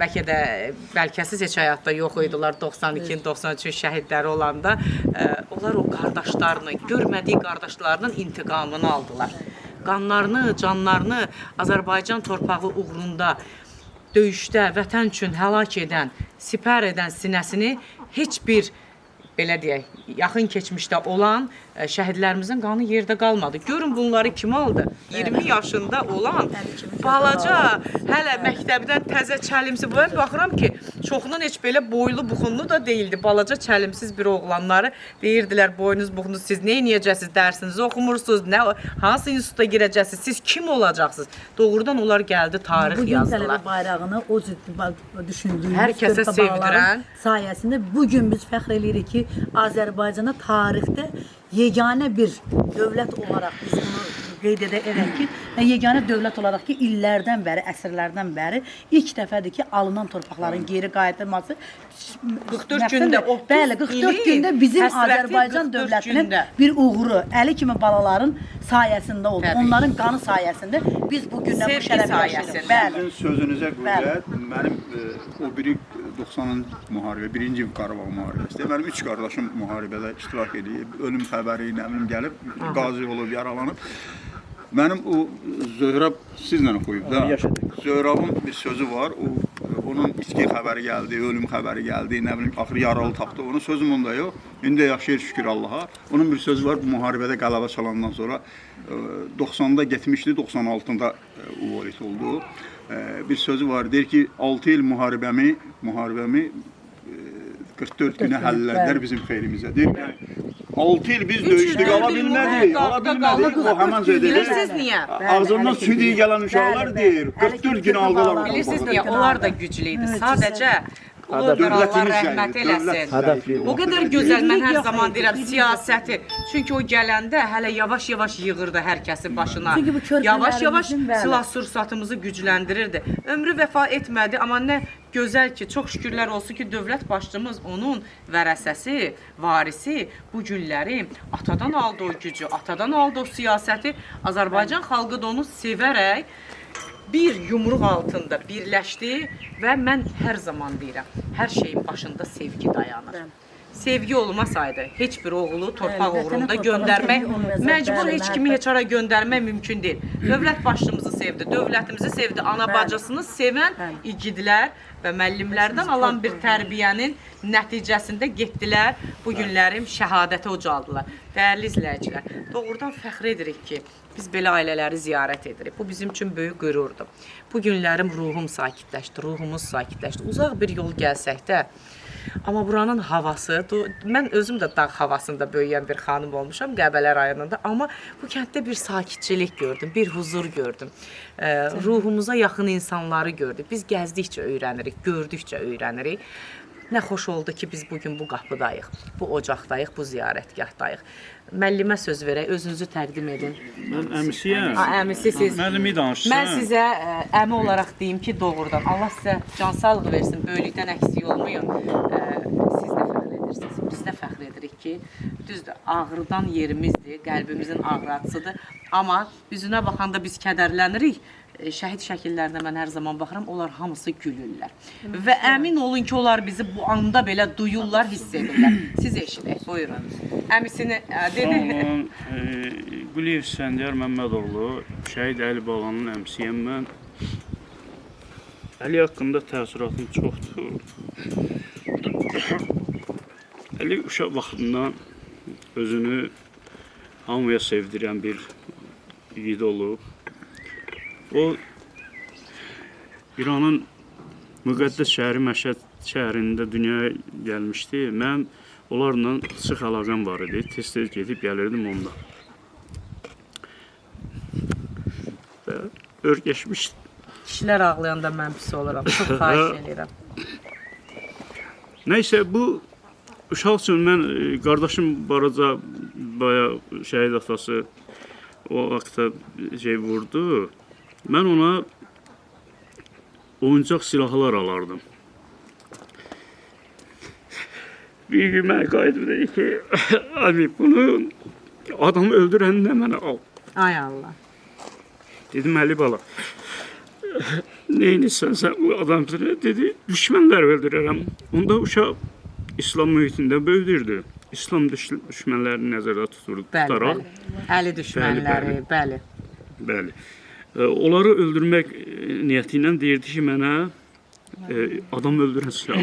Speaker 3: bəlkə də bəlkəsiz heç həyatda yox idilər 92-93 şəhidləri olanda onlar o qardaşlarını, görmədiyi qardaşlarının intiqamını aldılar. Qanlarını, canlarını Azərbaycan torpağı uğrunda döyüşdə vətən üçün həlak edən, sipər edən sinəsini heç bir belə deyək, yaxın keçmişdə olan şəhidlərimizin qanı yerdə qalmadı. Görün bunları kim aldı? 20 yaşında olan balaca, hələ məktəbdən təzə çəlimsiz. Ben baxıram ki, çoxunun heç belə boylu buxunlu da değildi. Balaca çəlimsiz bir oğlanları deyirdilər, boynuz buxunuz, siz nə edəcəksiniz, dərsinizi oxumursunuz, hansı instituta girəcəksiniz, siz kim olacaqsınız? Doğrudan onlar gəldi, tarix yazdılar.
Speaker 7: Bugün tələbə bayrağını o cür düşündüyümüz
Speaker 3: Hər kəsə sevdirən
Speaker 7: sayəsində bugün biz fəxr edirik ki, Azərbaycana tarixdə yeganə bir dövlət olaraq biz bunu qeyd edək ki, yeganə dövlət olaraq ki, illərdən bəri, əsrlərdən bəri ilk dəfədir ki, alınan torpaqların geri qayıdılması
Speaker 3: 44 gündə, 30
Speaker 7: bəli, 44 gündə bizim Azərbaycan dövlətinin bir uğuru, əli kimi balaların sayəsində oldu.
Speaker 3: Təbii.
Speaker 7: Onların qanı sayəsində biz bu gündən bu şərəfə yaşayırıq. Bəli.
Speaker 5: Sizin sözünüzə qüvvət, mənim o biri 90-cı müharibə, 1-ci Qarabağ müharibəsində mənim 3 qardaşım müharibədə iştirak edib, ölüm xəbəri ilə gəlib, qazi olub, yaralanıb. Mənim o Zöhrəb sizlə oxuyub da. Zöhrəbin bir sözü var. Onun içki xəbəri gəldi, ölüm xəbəri gəldi, nə bilim axır yaralı tapdı. Onun sözüm onda yox. İndi yaşayır şükür Allaha. Onun bir sözü var. Bu müharibədə qələbə çalandan sonra 90-da getmişdi, 96-da uvalit oldu. Bir sözü var. Deyir ki, 6 il müharibəmi 44 günə həll edər bizim xeyrimizə. Deyir ki, 6 il biz döyüşdük, ala bilmədik. O həmən söyledi.
Speaker 3: Bilirsiniz niyə?
Speaker 5: Ağzından südüyü gələn uşaqlar deyir, 44 gün aldılar.
Speaker 3: Bilirsiniz niyə? Onlar da güclü idi. Sadəcə Allah rəhmət eləsin. O qədər gözəl, mən hər zaman deyirəm, siyasəti. Çünki o gələndə hələ yavaş-yavaş yığırdı hər kəsin başına. Yavaş-yavaş silah-sursatımızı gücləndirirdi. Ömrü vəfa etmədi, amma nə gözəl ki, çox şükürlər olsun ki, dövlət başçımız, onun vərəsəsi, varisi bu günləri atadan aldı o gücü, atadan aldı o siyasəti. Azərbaycan xalqı da onu sevərək bir yumruq altında birləşdi və mən hər zaman deyirəm, hər şeyin başında sevgi dayanır. Sevgi olmasaydı heç bir oğlu torpaq uğrunda göndərmək, məcbur heç kimi heç ara göndərmək mümkün deyil. Dövlət başçımızı sevdi, dövlətimizi sevdi, ana bacısını sevən igidlər və müəllimlərdən alan bir tərbiyənin nəticəsində getdilər, bu günlərim şəhadətə ucaldılar. Dəyərli izləyicilər, doğrudan fəxr edirik ki, biz belə ailələri ziyarət edirik. Bu bizim üçün böyük qürurdur. Bu günlərim ruhum sakitləşdi, ruhumuz sakitləşdi. Uzaq bir yol gəlsək də, amma buranın havası, mən özüm də dağ havasında böyüyən bir xanım olmuşam Qəbələ rayonunda, amma bu kənddə bir sakitçilik gördüm, bir huzur gördüm. Ruhumuza yaxın insanları gördük. Biz gəzdikcə öyrənirik, gördükcə öyrənirik. Nə xoş oldu ki, biz bugün bu qapıdayıq, bu ocaqdayıq, bu ziyarətgahdayıq. Müəllimə söz verək, özünüzü təqdim edin.
Speaker 8: Mən əmisiyəm.
Speaker 3: Əmisi siz.
Speaker 8: Müəllimi danışsın.
Speaker 3: Mən sizə əmi olaraq deyim ki, doğrudan Allah sizə can sağlığı versin, böylükdən əksik olmayın. Siz də fəxr edirsiniz, biz də fəxr edirik ki, düzdür, ağrıdan yerimizdir, qəlbimizin ağrıcısıdır. Amma üzünə baxanda biz kədərlənirik. Şəhid şəkillərinə mən hər zaman baxıram, onlar hamısı gülürlər. Və əmin olun ki, onlar bizi bu anda belə duyurlar, hiss edirlər. Siz eşidək, buyurun. Əmisini dedi.
Speaker 8: Quliyev Səndiyar Məmmədoğlu, Şəhid Əli Balanın əmisiyəm mən. Əli haqqında təəssüratım çoxdur. Əli uşaq vaxtından özünü hamıya sevdirən bir yiğit olub. O, İranın müqəddəs şəhəri Məşhəd şəhərində dünyaya gəlmişdi. Mən onlarla sıx əlaqəm var idi. Tez-tez gedib gəlirdim onda. Və örgəşmişdi.
Speaker 3: Kişilər ağlayanda mən pis oluram. Çox xahiş edirəm.
Speaker 8: Nəysə, bu uşaq üçün mən, qardaşım baraca bayağı şəhid atası o vaxtda vurdu. Mən ona oyuncaq silahlar alardım. Bir gün mənə qayıdıb dedi ki, abi bunu adamı öldürəndə mənə al.
Speaker 3: Ay Allah.
Speaker 8: Dedim, Əli bala, neynirsən sən bu adamları? Dedi, düşmənlər öldürərəm. Onda uşaq İslam mühitində böyüdürdü. İslam düşmənlərini nəzərdə tutaraq.
Speaker 3: Əli düşmənləri, bəli.
Speaker 8: Bəli. Onları öldürmək niyyəti ilə deyirdi ki, mənə adam öldürən silah.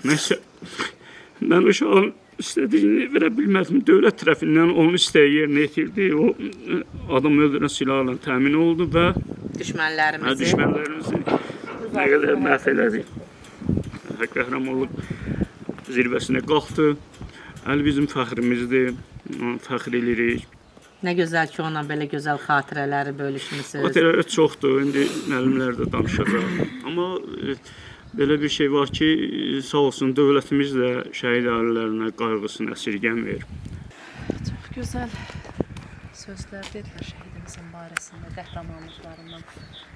Speaker 8: Nəysə, mən uşağın istədiyini verə bilmədim. Dövlət tərəfindən onun istəyi yerinə yetirdi. O adam öldürən silahla təmin oldu və düşmənlərimizi nə qədər məhv elədi. Qəhrəmanlıq zirvəsinə qalxdı. Əli bizim fəxrimizdir, fəxr edirik.
Speaker 3: Nə gözəl ki, onunla belə gözəl xatirələri bölüşmüsünüz.
Speaker 8: Xatirələr çoxdur, indi müəllimlər də danışacaq. Amma belə bir şey var ki, sağ olsun dövlətimiz də şəhid ailələrinə qayğısını əsirgəmir.
Speaker 9: Çox gözəl sözlər dedilər şəhidimizin barəsində, qəhrəmanlıqlarından.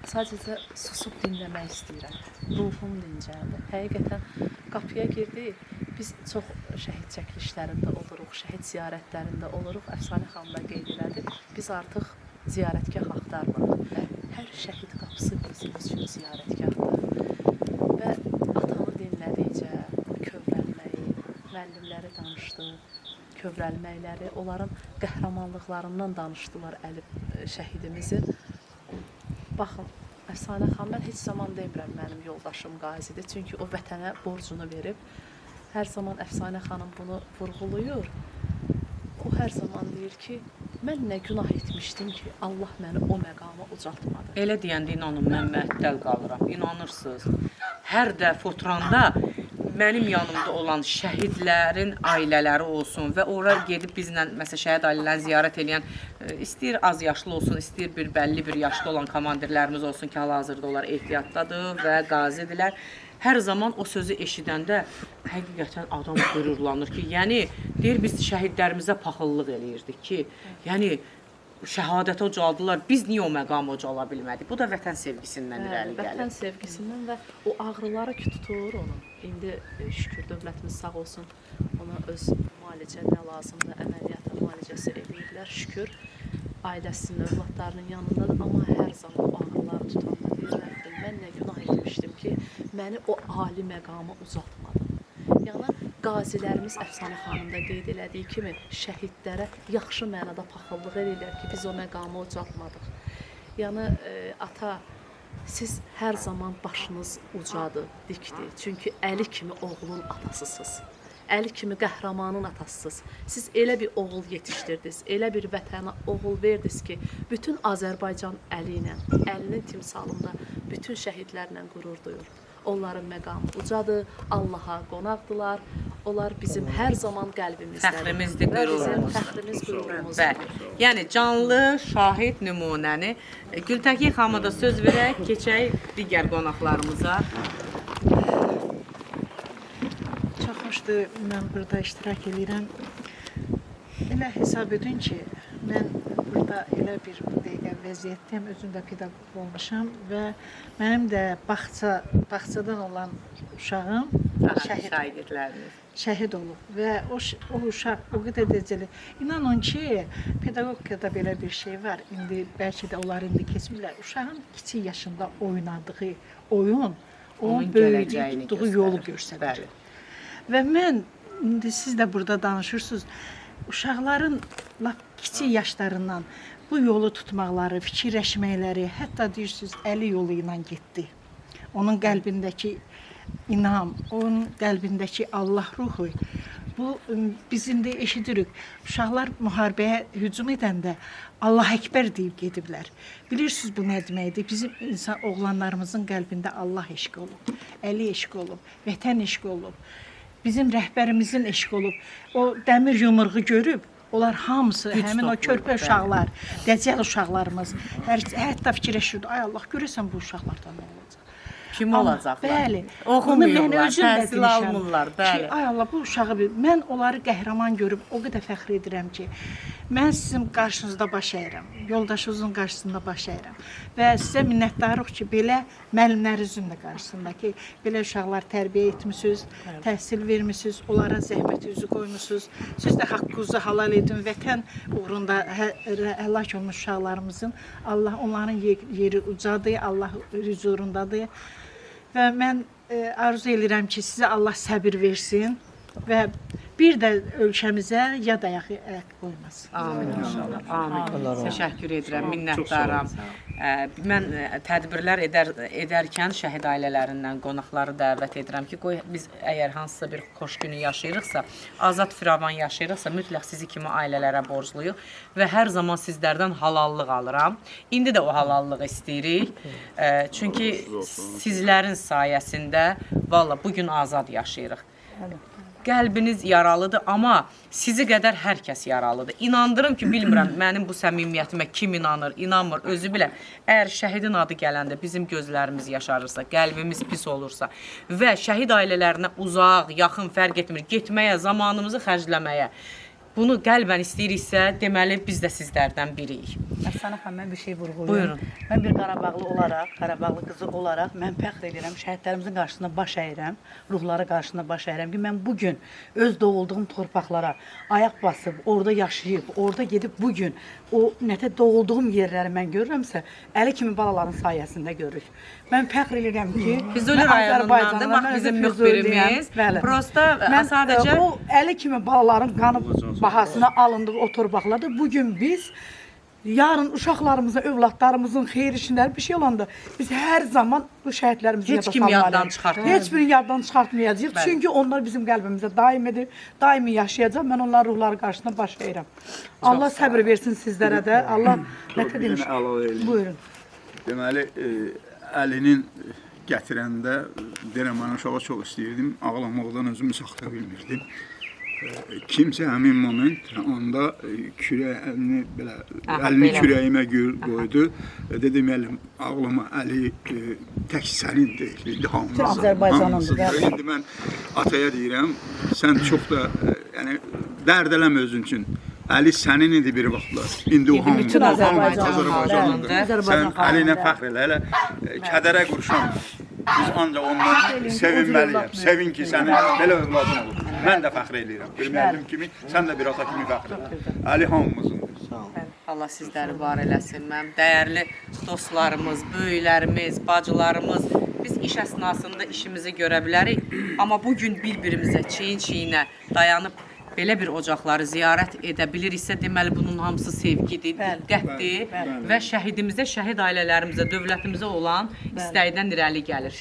Speaker 9: Sadəcə susub dinləmək istəyirəm. Ruhum dincəldi. Həqiqətən qapıya girdi. Biz çox şəhid çəkilişlərində oluruq, şəhid ziyarətlərində oluruq. Əfsanə xanım da qeyd elədi. Biz artıq ziyarətgah axtarmırıq və hər şəhid qapısı bizim üçün ziyarətgahdır. Və atamı dinlədikcə kövrəlməyi, müəllimləri danışdı, kövrəlməkləri, onların qəhrəmanlıqlarından danışdılar şəhidimizin. Baxın, Əfsanə xanım, mən heç zaman demirəm mənim yoldaşım qazidir, çünki o vətənə borcunu verib. Hər zaman Əfsanə xanım bunu vurğulayır. O hər zaman deyir ki, mən nə günah etmişdim ki, Allah məni o məqama ucaltmadı.
Speaker 3: Elə deyəndə inanın, mən məhdəl qalıram. İnanırsınız. Hər dəfə oturanda mənim yanımda olan şəhidlərin ailələri olsun və ora gedib bizlə, məsələn, şəhid ailələrini ziyarət edən, istəyir az yaşlı olsun, istəyir bir bəlli bir yaşlı olan komandirlərimiz olsun ki, hal-hazırda onlar ehtiyatdadır və qazidirlər. Hər zaman o sözü eşidəndə həqiqətən adam qürurlanır ki, yəni deyir biz şəhidlərimizə paxıllıq eləyirdik ki, yəni şəhadətə ucaldılar, biz niyə o məqama ucala bilmədik? Bu da vətən sevgisindən irəli gəlir.
Speaker 9: Vətən sevgisindən və o ağrıları ki tutur onun. İndi şükür dövlətimiz sağ olsun, ona öz müalicə nə lazımdır, əməliyyata müalicəsi eləyirlər, şükür. Ailəsinin, övladlarının yanındadır, amma hər zaman o ağrıları tutanda deyirlər ki, mən nə günah etmişdim ki, məni o ali məqama uzatmadı. Yəni, qazilərimiz Əfsanə xanım da qeyd elədiyi kimi şəhidlərə yaxşı mənada paxıllıq edirlər ki, biz o məqama ucaltmadıq. Yəni, ata, siz hər zaman başınız ucadır, dikdir. Çünki Əli kimi oğlun atasısınız. Əli kimi qəhrəmanın atasısınız. Siz elə bir oğul yetişdirdiniz, elə bir vətənə oğul verdiniz ki, bütün Azərbaycan Əli ilə, Əlinin timsalında bütün şəhidlərlə qürur duyur. Onların məqamı ucadır, Allaha qonaqdılar. Onlar bizim hər zaman qəlbimizdədir.
Speaker 3: Fəxrimizdir, qürurumuzdur.
Speaker 9: Fəxrimiz, qürurumuzdur.
Speaker 3: Bəli. Yəni canlı şahid nümunəni Gültəkin xanıma da söz verək, keçək digər qonaqlarımıza.
Speaker 10: Çox xoşdur, mən burada iştirak edirəm. Elə hesab edin ki, mən burada elə bir dəqiqə vəziyyətdəyəm, özüm də pedaqoq olmuşam və mənim də bağçadan olan uşağım şəhid olub və o uşaq o qədər dəcəli. İnanın ki, pedaqogikada belə bir şey var, indi bəlkə də onlar indi keçmirlər. Uşağın kiçik yaşında oynadığı oyun, onun böyüdüyü tutduğu yolu göstərir. Və mən, indi siz də burada danışırsınız, uşaqların lap kiçik yaşlarından bu yolu tutmaqları, fikirləşməkləri, hətta deyirsiniz, Əli yolu ilə getdi. Onun qəlbindəki inam, onun qəlbindəki Allah ruhu, bu biz indi eşidirik. Uşaqlar müharibəyə hücum edəndə Allah Əkbər deyib gediblər. Bilirsiniz bu nə deməkdir? Bizim insan oğlanlarımızın qəlbində Allah eşqi olub, Əli eşqi olub, vətən eşqi olub. Bizim rəhbərimizin eşq olub, o dəmir yumruğu görüb, onlar hamısı, həmin o körpə uşaqlar, dəcəl uşaqlarımız, hətta fikirləşirdi, ay Allah, görəsən bu uşaqlardan nə olacaq?
Speaker 3: Kim olacaqlar?
Speaker 10: Bəli,
Speaker 3: oxumuyurlar, təhsil almırlar, bəli.
Speaker 10: Ay Allah, bu uşağı, mən onları qəhrəman görüb, o qədər fəxr edirəm ki, mən sizin qarşınızda baş əyirəm, yoldaşınızın qarşısında baş əyirəm və sizə minnətdarıq ki, belə müəllimlərinizin də qarşısında ki, belə uşaqlar tərbiyə etmişsiniz, təhsil vermişsiniz, onlara zəhməti üzü qoymuşsunuz, siz də haqqınızı halal edin, vətən uğrunda həlak olmuş uşaqlarımızın, Allah onların yeri ucadır, Allah hüzurundadır və mən arzu edirəm ki, sizə Allah səbir versin və bir də ölkəmizə yad ayaq qoymasın.
Speaker 3: Amin inşallah. Amin. Təşəkkür edirəm, minnətdaram. Mən tədbirlər edərkən şəhid ailələrindən qonaqları dəvət edirəm ki, qoy biz əgər hansısa bir xoş günü yaşayırıqsa, azad firavan yaşayırıqsa, mütləq sizi kimi ailələrə borcluyuq və hər zaman sizlərdən halallıq alıram. İndi də o halallıq istəyirik. Çünki sizlərin sayəsində valla bu gün azad yaşayırıq. Qəlbiniz yaralıdır, amma sizi qədər hər kəs yaralıdır. İnandırım ki, bilmirəm, mənim bu səmimiyyətimə kim inanır, inanmır, özü bilə. Əgər şəhidin adı gələndə bizim gözlərimiz yaşarırsa, qəlbimiz pis olursa və şəhid ailələrinə uzaq, yaxın fərq etmir, getməyə, zamanımızı xərcləməyə, bunu qəlbən istəyiriksə, deməli biz də sizlərdən biriyik.
Speaker 7: Əfsanə xanım, mən bir şey vurğulayım.
Speaker 3: Buyurun.
Speaker 7: Mən bir Qarabağlı olaraq, Qarabağlı qızı olaraq mən fəxr edirəm, şəhidlərimizin qarşısında baş əyirəm, ruhları qarşısında baş əyirəm ki, mən bugün öz doğulduğum torpaqlara ayaq basıb, orada yaşayıb, orada gedib bugün o nətə doğulduğum yerləri mən görürəmsə, Əli kimi balaların sayəsində görürük. Mən fəxr edirəm ki,
Speaker 3: Füzuli rayonundandır, bax bizim müxbirimiz. Prosta sadəcə
Speaker 7: o Əli kimi balaların qanı bahasına alındığı o torpaqlarda bugün biz yarın uşaqlarımızın, övladlarımızın xeyir işləri bir şey olanda biz hər zaman bu şəhidlərimizi
Speaker 3: Heç kim yaddan çıxartmayacaq.
Speaker 7: Heç birini yaddan çıxartmayacağıq. Çünki onlar bizim qəlbimizdə daimidir, daimi yaşayacaq. Mən onların ruhları qarşısında baş əyirəm. Allah səbr versin sizlərə də. Allah nətə demiş. Buyurun.
Speaker 5: Deməli, Əlinin gətirəndə deyirəm, mən uşağa çox istəyirdim, ağlamaqdan özümü saxlaya bilmirdim. Kimsə həmin moment onda əlini belə əlini kürəyimə qoydu. Dedi müəllim, ağlama, Əli tək sənin deyil, indi hamımızın. İndi mən ataya deyirəm, sən çox da yəni dərd eləmə özün üçün. Əli sənin idi bir vaxtlar. İndi o hamımızın Azərbaycanlıdır. Sən Əli ilə fəxr elə, elə kədərə qurşan. Biz ancaq ondan sevinməliyəm. Sevin ki, sənin belə övladın olur. Mən də fəxr eləyirəm. Bir müəllim kimi, sən də bir ata kimi fəxr elə. Əli hamımızındır.
Speaker 3: Allah sizləri var eləsin. Mənim dəyərli dostlarımız, böyüklərimiz, bacılarımız, biz iş əsnasında işimizi görə bilərik. Amma bugün bir-birimizə çiyin-çiyinə dayanıb belə bir ocaqları ziyarət edə biliriksə, deməli bunun hamısı sevgidir, diqqətdir və şəhidimizə, şəhid ailələrimizə, dövlətimizə olan istəkdən irəli gəlir.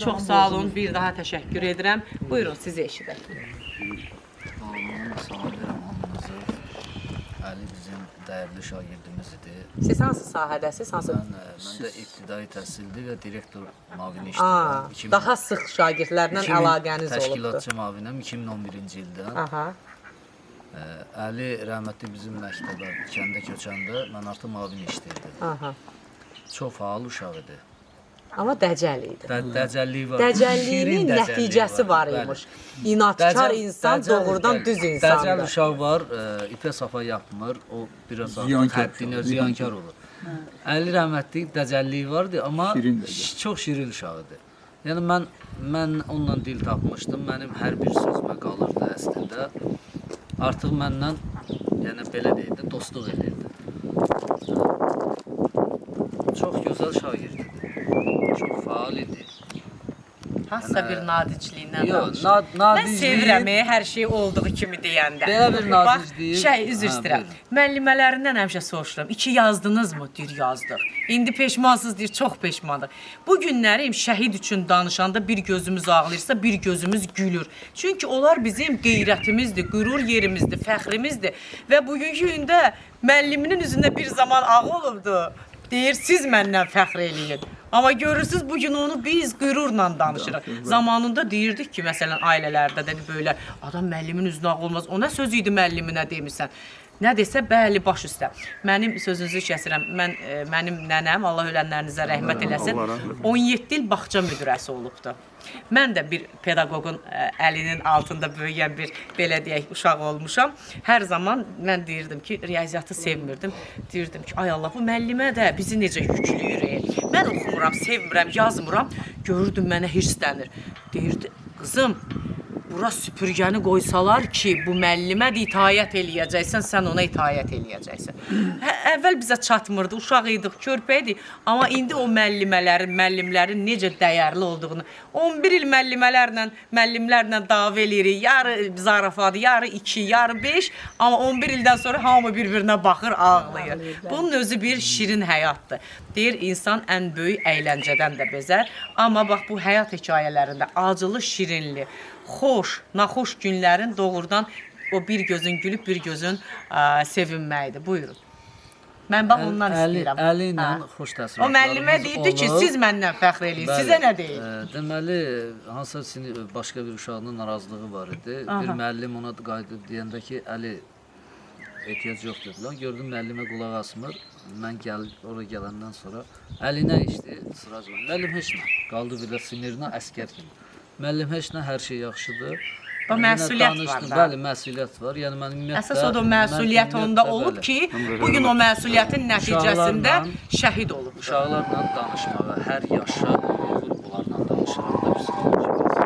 Speaker 3: Çox sağ olun, bir daha təşəkkür edirəm. Buyurun, sizi eşidək.
Speaker 11: Əli bizim dəyərli şagirdimiz idi.
Speaker 3: Siz hansı sahədəsiz?
Speaker 11: Mən də ibtidai təhsilli və direktor mavini işləyirəm.
Speaker 3: Daha sıx şagirdlərlə əlaqəniz olubdur.
Speaker 11: Təşkilatçı mavinəm 2011-ci ildən. Əli rəhmətli bizim məktəbə, kəndə köçəndə mən artıq mavini işləyirdim. Çox faal uşaq idi.
Speaker 3: Amma dəcəl idi.
Speaker 11: Dəcəlliyi var.
Speaker 3: Dəcəlliyinin nəticəsi var imiş. İnadkar insan doğrudan düz insandır.
Speaker 11: Dəcəl uşaq var, ipə safa yapmır, o biraz həddinə ziyankar olur. Əli rəhmətli dəcəlliyi vardı, amma çox şirin uşaq idi. Yəni mən onunla dil tapmışdım, mənim hər bir sözümə qalırdı əslində. Artıq məndən, yəni belə deyildi, dostluq edirdi. Çox gözəl şagirdidir. Çox faal idi.
Speaker 3: Hansısa bir nadicliyindən
Speaker 11: danışır.
Speaker 3: Mən sevirəm hər şey olduğu kimi deyəndə.
Speaker 11: Belə bir nadicliyi.
Speaker 3: Üzr istəyirəm. Müəllimələrindən həmişə soruşuram. 2 yazdınızmı? Deyir, yazdıq. İndi peşmansız deyir, çox peşmandır. Bu günləri şəhid üçün danışanda bir gözümüz ağlayırsa, bir gözümüz gülür. Çünki onlar bizim qeyrətimizdir, qürur yerimizdir, fəxrimizdir. Və bugünkü gündə müəlliminin üzündə bir zaman ağ olubdu. Deyir, siz məndən fəxr eləyin. Amma görürsünüz, bugün onu biz qürurla danışırıq. Zamanında deyirdik ki, məsələn, ailələrdə də böyle, adam müəllimin üzünə ağ olmaz. O nə söz idi müəlliminə demirsən? Nə desə, bəli, baş üstə. Mənim sözünüzü kəsirəm. Mənim nənəm, Allah ölənlərinizə rəhmət eləsin, 17 il bağça müdirəsi olubdu. Mən də bir pedaqoqun əlinin altında böyüyən bir, belə deyək, uşaq olmuşam. Hər zaman mən deyirdim ki, riyaziyyatı sevmirdim. Deyirdim ki, ay Allah, bu müəllimə də bizi necə yüklüyür. Mən oxumuram, sevmirəm, yazmıram. Görürdüm, mənə hirslənir. Deyirdi, qızım, bura süpürgəni qoysalar ki, bu müəllimə də itaət eləyəcəksən, sən ona itaət eləyəcəksən. Əvvəl bizə çatmırdı, uşaq idik, körpə idik, amma indi o müəllimlərin necə dəyərli olduğunu, 11 il müəllimlərlə dava eləyirik, yarı zarafadı, yarı 2, yarı 5, amma 11 ildən sonra hamı bir-birinə baxır, ağlayır. Bunun özü bir şirin həyatdır. Deyir, insan ən böyük əyləncədən də bezər, amma bax bu həyat hekayələrində acılı, şirinli, xoş, naxoş günlərin doğrudan o bir gözün gülüb, bir gözün sevinməkdir. Buyurun. Mən bax ondan istəyirəm.
Speaker 11: Əli ilə xoş təəssüratlarımız olur.
Speaker 3: O müəllimə deyirdi ki, siz məndən fəxr eləyin, sizə nə deyil?
Speaker 11: Deməli, hansısa başqa bir uşağının narazılığı var idi. Bir müəllim ona qayıdıb deyəndə ki, Əli, ehtiyac yox dedilər. Gördüm müəllimə qulaq asmır. Mən oraya gələndən sonra Əli nə işdi? Sıracım. Müəllim heç nə. Qaldı bir də Smirna əskər kimi. Müəllim heç nə, hər şey yaxşıdır.
Speaker 3: O məsuliyyət var da.
Speaker 11: Bəli, məsuliyyət var. Yəni mən ümumiyyətlə
Speaker 3: əsas o da məsuliyyət onda olub ki, bugün o məsuliyyətin nəticəsində şəhid olub.
Speaker 11: Uşaqlarla danışmağa, hər yaşa onlarla danışanda psixoloji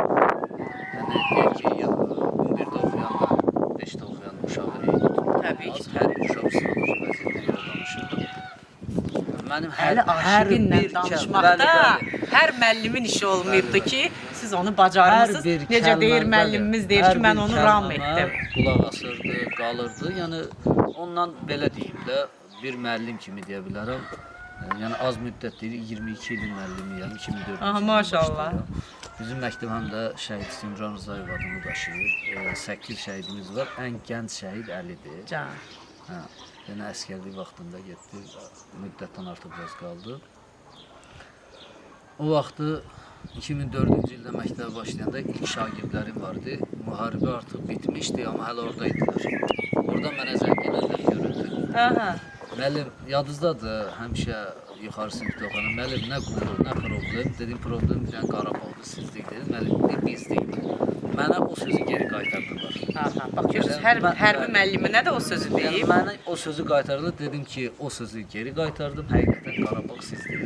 Speaker 11: yəni deyək ki, 11-də oxuyanda, 5-də oxuyan uşağı eyni.
Speaker 3: Təbii ki,
Speaker 11: hər uşaq psixoloji vəziyyətdə görə danışır. Mənim
Speaker 3: hər aşiqinlə danışmaqda hər müəllimin işi olmayıbdı ki, siz onu bacarırsınız. Necə deyir müəllimimiz deyir ki, mən onu ram etdim.
Speaker 11: Qulaq asırdı, qalırdı. Yəni ondan belə deyim də bir müəllim kimi deyə bilərəm. Yəni az müddət deyil, 22 ilin müəllimiyəm, 2004-cü ildə.
Speaker 3: Maşallah.
Speaker 11: Bizim məktəb həm də şəhid Simran Rzayev adını daşıyır. 8 şəhidimiz var. Ən gənc şəhid Əlidir.
Speaker 3: Can.
Speaker 11: Hə. Yəni əsgərlik vaxtında getdi, müddətdən artıq biraz qaldı. O vaxtı 2004-cü ildə məktəbə başlayanda ilk şagirdlərim vardı. Müharibə artıq bitmişdi, amma hələ orada idilər. Orada mənə zəng elədilər, görüldü. Müəllim, yadınızdadır, həmişə yuxarı sinifdə oxuyan, müəllim, nə quldur, nə problem? Dedim, problem bir dənə Qarabağdır, sizlik dedim, müəllim, bizlik. Mənə o sözü geri qaytardılar.
Speaker 3: Bax, görürsünüz, hərbi müəlliminə də o sözü deyib.
Speaker 11: Mənə o sözü qaytardılar, dedim ki, o sözü geri qaytardım, həqiqətən Qarabağ sizdir.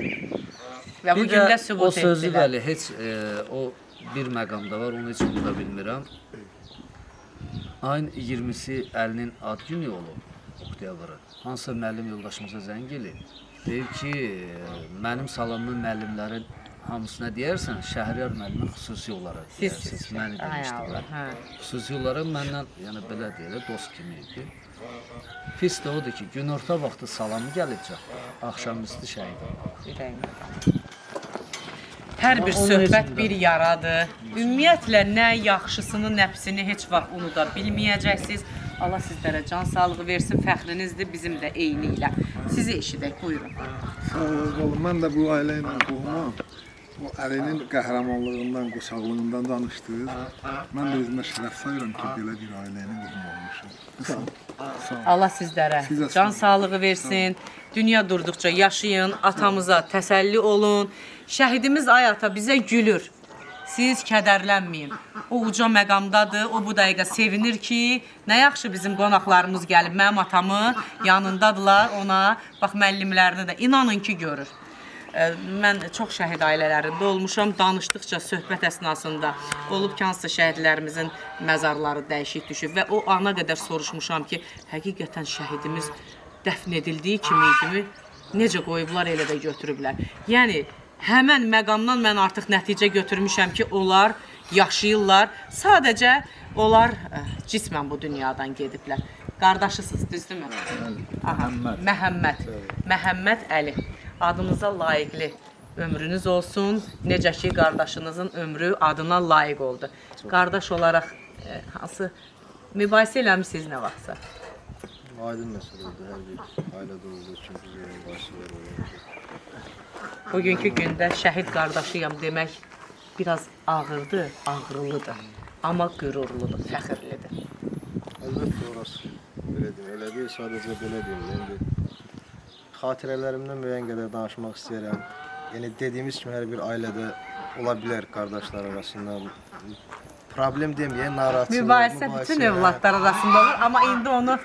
Speaker 3: Və bu gün də sübut etdilər.
Speaker 11: O sözü, bəli, heç o bir məqamda var, onu heç unuda bilmirəm. Ayın 20-si Əlinin ad günü olub, oktyabrı. Hansısa müəllim yoldaşımıza zəng eləyib. Deyir ki, mənim salamlı müəllimlərin hamısına deyərsən, Şəhriyar müəllimə xüsusi olaraq deyərsiniz. Məni demişdilər. Xüsusi olaraq məndən, yəni belə deyirlər, dost kimi idi. Pis də odur ki, günorta vaxtı salamı gələcək, axşamüstü şəhid.
Speaker 3: Hər bir söhbət bir yaradır. Ümumiyyətlə, nə yaxşısını, nəfsini heç vaxt unuda bilməyəcəksiniz. Allah sizlərə can sağlığı versin, fəxrinizdir bizim də eyni ilə. Sizi eşidək, buyurun.
Speaker 12: Sağ olun, mən də bu ailə ilə qohumam. O Əlinin qəhrəmanlığından, qusaqlığından danışdınız. Mən də özümə şərəf sayıram ki, belə bir ailənin qohumu olmuşum.
Speaker 3: Allah sizlərə can sağlığı versin. Dünya durduqca yaşayın, atamıza təsəlli olun. Şəhidimiz ay ata bizə gülür. Siz kədərlənməyin. O uca məqamdadır, o bu dəqiqə sevinir ki, nə yaxşı bizim qonaqlarımız gəlib, mənim atamın yanındadılar ona, bax müəllimlərini də inanın ki, görür. Mən çox şəhid ailələrində olmuşam, danışdıqca söhbət əsnasında olub ki, hansısa şəhidlərimizin məzarları dəyişik düşüb və o ana qədər soruşmuşam ki, həqiqətən şəhidimiz dəfn edildiyi kimi idimi, necə qoyublar, elə də götürüblər. Yəni, həmən məqamdan mən artıq nəticə götürmüşəm ki, onlar yaşayırlar, sadəcə onlar cismən bu dünyadan gediblər. Qardaşısınız, düzdürmü? Məhəmməd Əli. Adınıza layiqli ömrünüz olsun. Necə ki, qardaşınızın ömrü adına layiq oldu. Qardaş olaraq hansı mübahisə eləmişsiniz nə vaxtsa?
Speaker 12: Aydın məsələdir, hər bir ailədə olduğu üçün bizə mübahisələr olur.
Speaker 3: Bugünkü gündə şəhid qardaşıyam demək biraz ağırdır, ağrılıdır. Amma qürurludur, fəxirlidir.
Speaker 12: Əlbəttə, orası belə deyim, elə deyil, sadəcə belə deyim. Xatirələrimdən müəyyən qədər danışmaq istəyirəm. Yəni, dediyimiz kimi hər bir ailədə ola bilər qardaşlar arasında. Problem deməyək, narahatçılıq,
Speaker 3: mübahisə bütün övladlar arasında olur, amma indi onu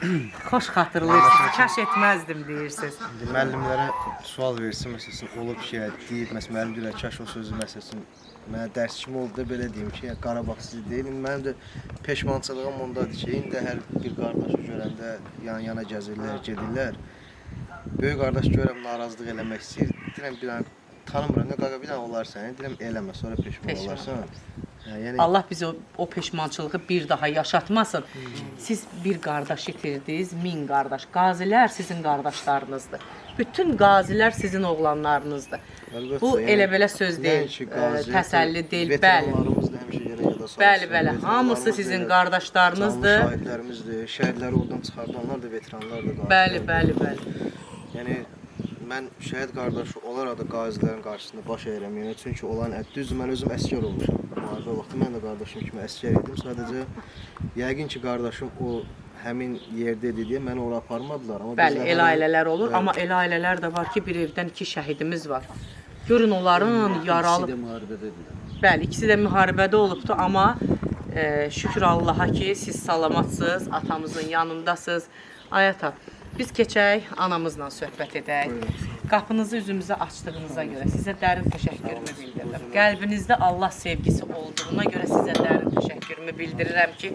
Speaker 3: xoş xatırlayırsınız, kaş etməzdim deyirsiniz.
Speaker 12: İndi müəllimlərə sual versin, məsələn, olub ki, deyib, məsələn, müəllim deyirlər, kaş o sözü, məsələn, mənə dərs kimi oldu da belə deyim ki, yəni Qarabağ sizi deyil. Mənim də peşmançılığım ondadır ki, indi hər bir qardaşı görəndə yan-yana gəzirlər, gedirlər. Böyük qardaş görəm narazılıq eləmək istəyir. Deyirəm bir dənə tanımıram, nə qaqa bir dənə olar səni. Deyirəm eləmə, sonra peşman olarsan. Yəni
Speaker 3: Allah bizi o peşmançılığı bir daha yaşatmasın. Siz bir qardaş itirdiniz, 1000 qardaş. Qazilər sizin qardaşlarınızdır. Bütün qazilər sizin oğlanlarınızdır.
Speaker 12: əlbəttə,
Speaker 3: Bu elə belə söz deyil,
Speaker 12: nəinki qazi,
Speaker 3: təsəlli deyil, bəli.
Speaker 12: veteranlarımız da həmişə yerə yada salsın.
Speaker 3: Bəli, bəli, hamısı sizin qardaşlarınızdır.
Speaker 12: Canlı şahidlərimizdir, şəhidləri oradan çıxardanlar da veteranlar da.
Speaker 3: Bəli, bəli, bəli.
Speaker 12: Yəni mən şəhid qardaşı olaraq da qazilərin qarşısında baş əyirəm. Yəni çünki olan düzdür, mən özüm əsgər olmuşam. Müharibə vaxtı mən də qardaşım kimi əsgər idim. Sadəcə yəqin ki qardaşım o həmin yerdə idi deyə məni ora aparmadılar. Amma
Speaker 3: Bəli,
Speaker 12: bizlər
Speaker 3: elə ailələr olur, amma elə ailələr də var ki, bir evdən 2 şəhidimiz var. Görün onların yaralı. Bəli, ikisi də müharibədə olubdu, amma şükür Allaha ki, siz salamatsınız, atamızın yanındasınız. Ayata, biz keçək, anamızla söhbət edək. Qapınızı üzümüzə açdığınıza görə sizə dərin təşəkkürümü bildirirəm. Qəlbinizdə Allah sevgisi olduğuna görə sizə dərin təşəkkürümü bildirirəm ki,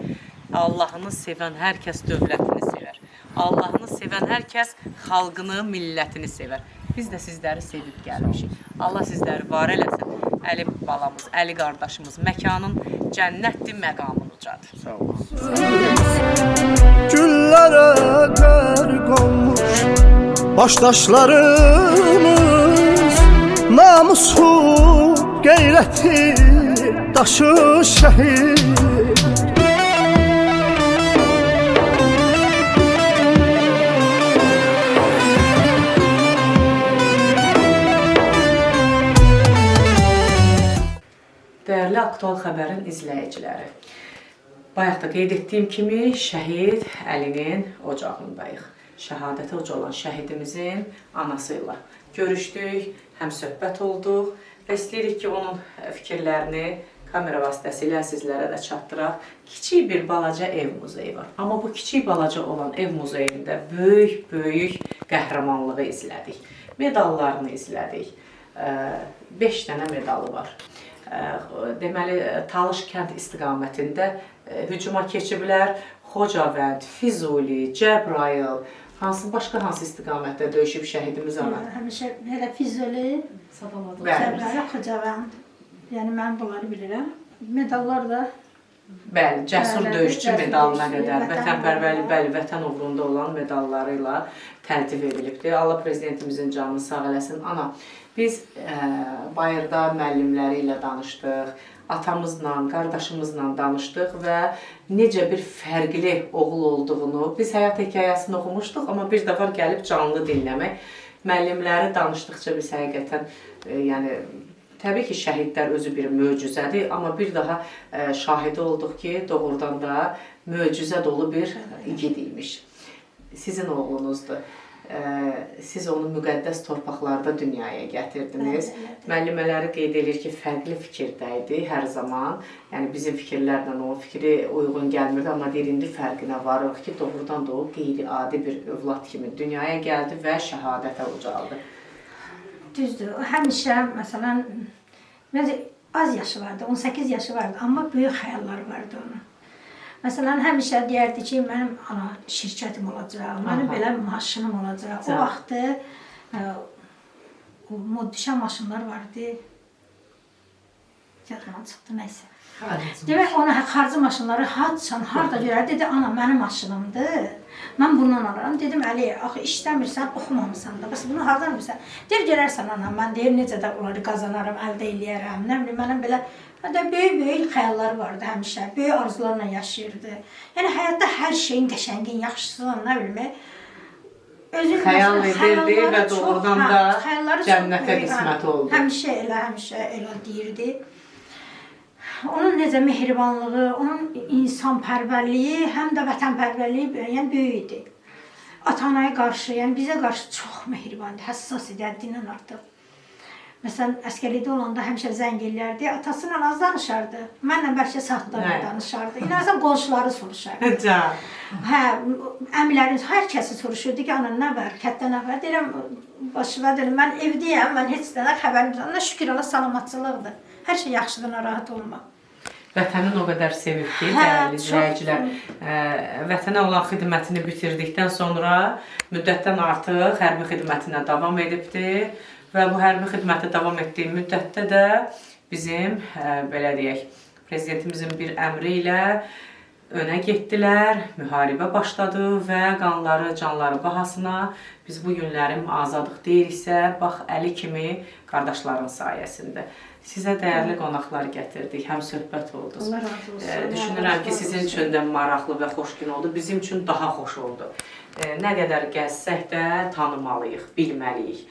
Speaker 3: Allahını sevən hər kəs dövlətini sevər. Allahını sevən hər kəs xalqını, millətini sevər. Biz də sizləri sevib gəlmişik. Allah sizləri var eləsin. Əli balamız, Əli qardaşımız məkanın cənnətdir, məqamın ucadır.
Speaker 4: Sağ olun.
Speaker 2: Güllərə qərq olmuş başdaşlarımız, namusu, qeyrəti daşı şəhid.
Speaker 3: Dəyərli Aktual Xəbərin izləyiciləri, bayaq da qeyd etdiyim kimi şəhid Əlinin ocağındayıq. Şəhadətə uca olan şəhidimizin anası ilə görüşdük, həm söhbət olduq və istəyirik ki, onun fikirlərini kamera vasitəsilə sizlərə də çatdıraq. Kiçik bir balaca ev muzeyi var. Amma bu kiçik balaca olan ev muzeyində böyük qəhrəmanlığı izlədik. Medallarını izlədik. 5 dənə medalı var. Deməli, Talış kənd istiqamətində hücuma keçiblər. Xocavənd, Füzuli, Cəbrayıl, başqa hansı istiqamətdə döyüşüb şəhidimiz ana?
Speaker 13: Həmişə elə Füzuli, Cəbrayıl, Xocavənd. Yəni mən bunları bilirəm. Medallar da
Speaker 3: Bəli, cəsur döyüşçü medalına qədər vətənpərvərlik, bəli, vətən uğrunda olan medalları ilə təltif edilibdir. Allah prezidentimizin canını sağ eləsin. Ana, biz bayırda müəllimləri ilə danışdıq, atamızla, qardaşımızla danışdıq və necə bir fərqli oğul olduğunu, biz həyat hekayəsini oxumuşduq, amma bir dəfə gəlib canlı dinləmək. Müəllimləri danışdıqca biz həqiqətən, yəni, təbii ki, şəhidlər özü bir möcüzədir, amma bir daha şahidi olduq ki, doğrudan da möcüzə dolu bir igid imiş. Sizin oğlunuzdur. Siz onu müqəddəs torpaqlarda dünyaya gətirdiniz. Müəllimələri qeyd edir ki, fərqli fikirdə idi hər zaman. Yəni, bizim fikirlərlə o fikri uyğun gəlmirdi, amma deyir, indi fərqinə varıq ki, doğrudan da o qeyri-adi bir övlad kimi dünyaya gəldi və şəhadətə ucaldı.
Speaker 13: düzdür. Həmişə, məsələn, az yaşı vardı, 18 yaşı vardı, amma böyük xəyalları vardı onun. Məsələn, həmişə deyərdi ki, mənim şirkətim olacaq, mənim belə maşınım olacaq. O vaxtı modişə maşınlar vardı. Yadımdan çıxdı, nəysə. Demək, ona xarcı maşınları harada görər, dedi, ana, mənim maşınımdır, mən bundan alıram. Dedim, Əli, axı işləmirsən, oxumamısan da, bəs bunu haradan bilsən? Deyir, görərsən, ana, mən deyir, necə də onları qazanarım, əldə eləyərəm, nə bilim, mənim belə böyük xəyalları vardı həmişə, böyük arzularla yaşayırdı. Yəni, həyatda hər şeyin, qəşəngin, yaxşısın, nə bilim,
Speaker 3: xəyal edirdi və doğrudan da cənnətə qismət oldu.
Speaker 13: Həmişə elə deyirdi. Onun necə mehribanlığı, onun insanpərvərliyi, həm də vətənpərvərliyi yəni böyük idi. Ata-anaya qarşı, yəni bizə qarşı çox mehriban idi, həssas idi, həddindən artıq. Məsələn, əskərlikdə olanda həmişə zəng eləyərdi, atasıyla az danışardı, mənlə bəlkə saatlarla danışardı. İnanırsan, qonşuları soruşardı. Hə, əmilərimiz, hər kəsi soruşurdu ki, ana, nə var, kətdə nə var? Deyirəm, başıma deyirəm, mən evdəyəm, mən heç nədən xəbərim yoxdur. Şükür Allah, salamatçılıqdır. Hər şey yaxşıdır, narahat olma.
Speaker 3: Vətənin o qədər sevib ki,
Speaker 13: Hə,
Speaker 3: dəyərli
Speaker 13: çox.
Speaker 3: izləyicilər, vətənə olan xidmətini bitirdikdən sonra müddətdən artıq hərbi xidmətinə davam edibdir və bu hərbi xidməti davam etdiyi müddətdə də bizim, belə deyək, prezidentimizin bir əmri ilə önə getdilər, müharibə başladı və qanları, canları bahasına biz bu günlərim azadlıq deyiriksə, bax Əli kimi qardaşların sayəsində. Sizə dəyərli qonaqlar gətirdik, həm söhbət oldu.
Speaker 13: Allah razı olsun.
Speaker 3: Düşünürəm ki, sizin üçün də maraqlı və xoş gün oldu, bizim üçün daha xoş oldu. Nə qədər gəzsək də tanımalıyıq, bilməliyik.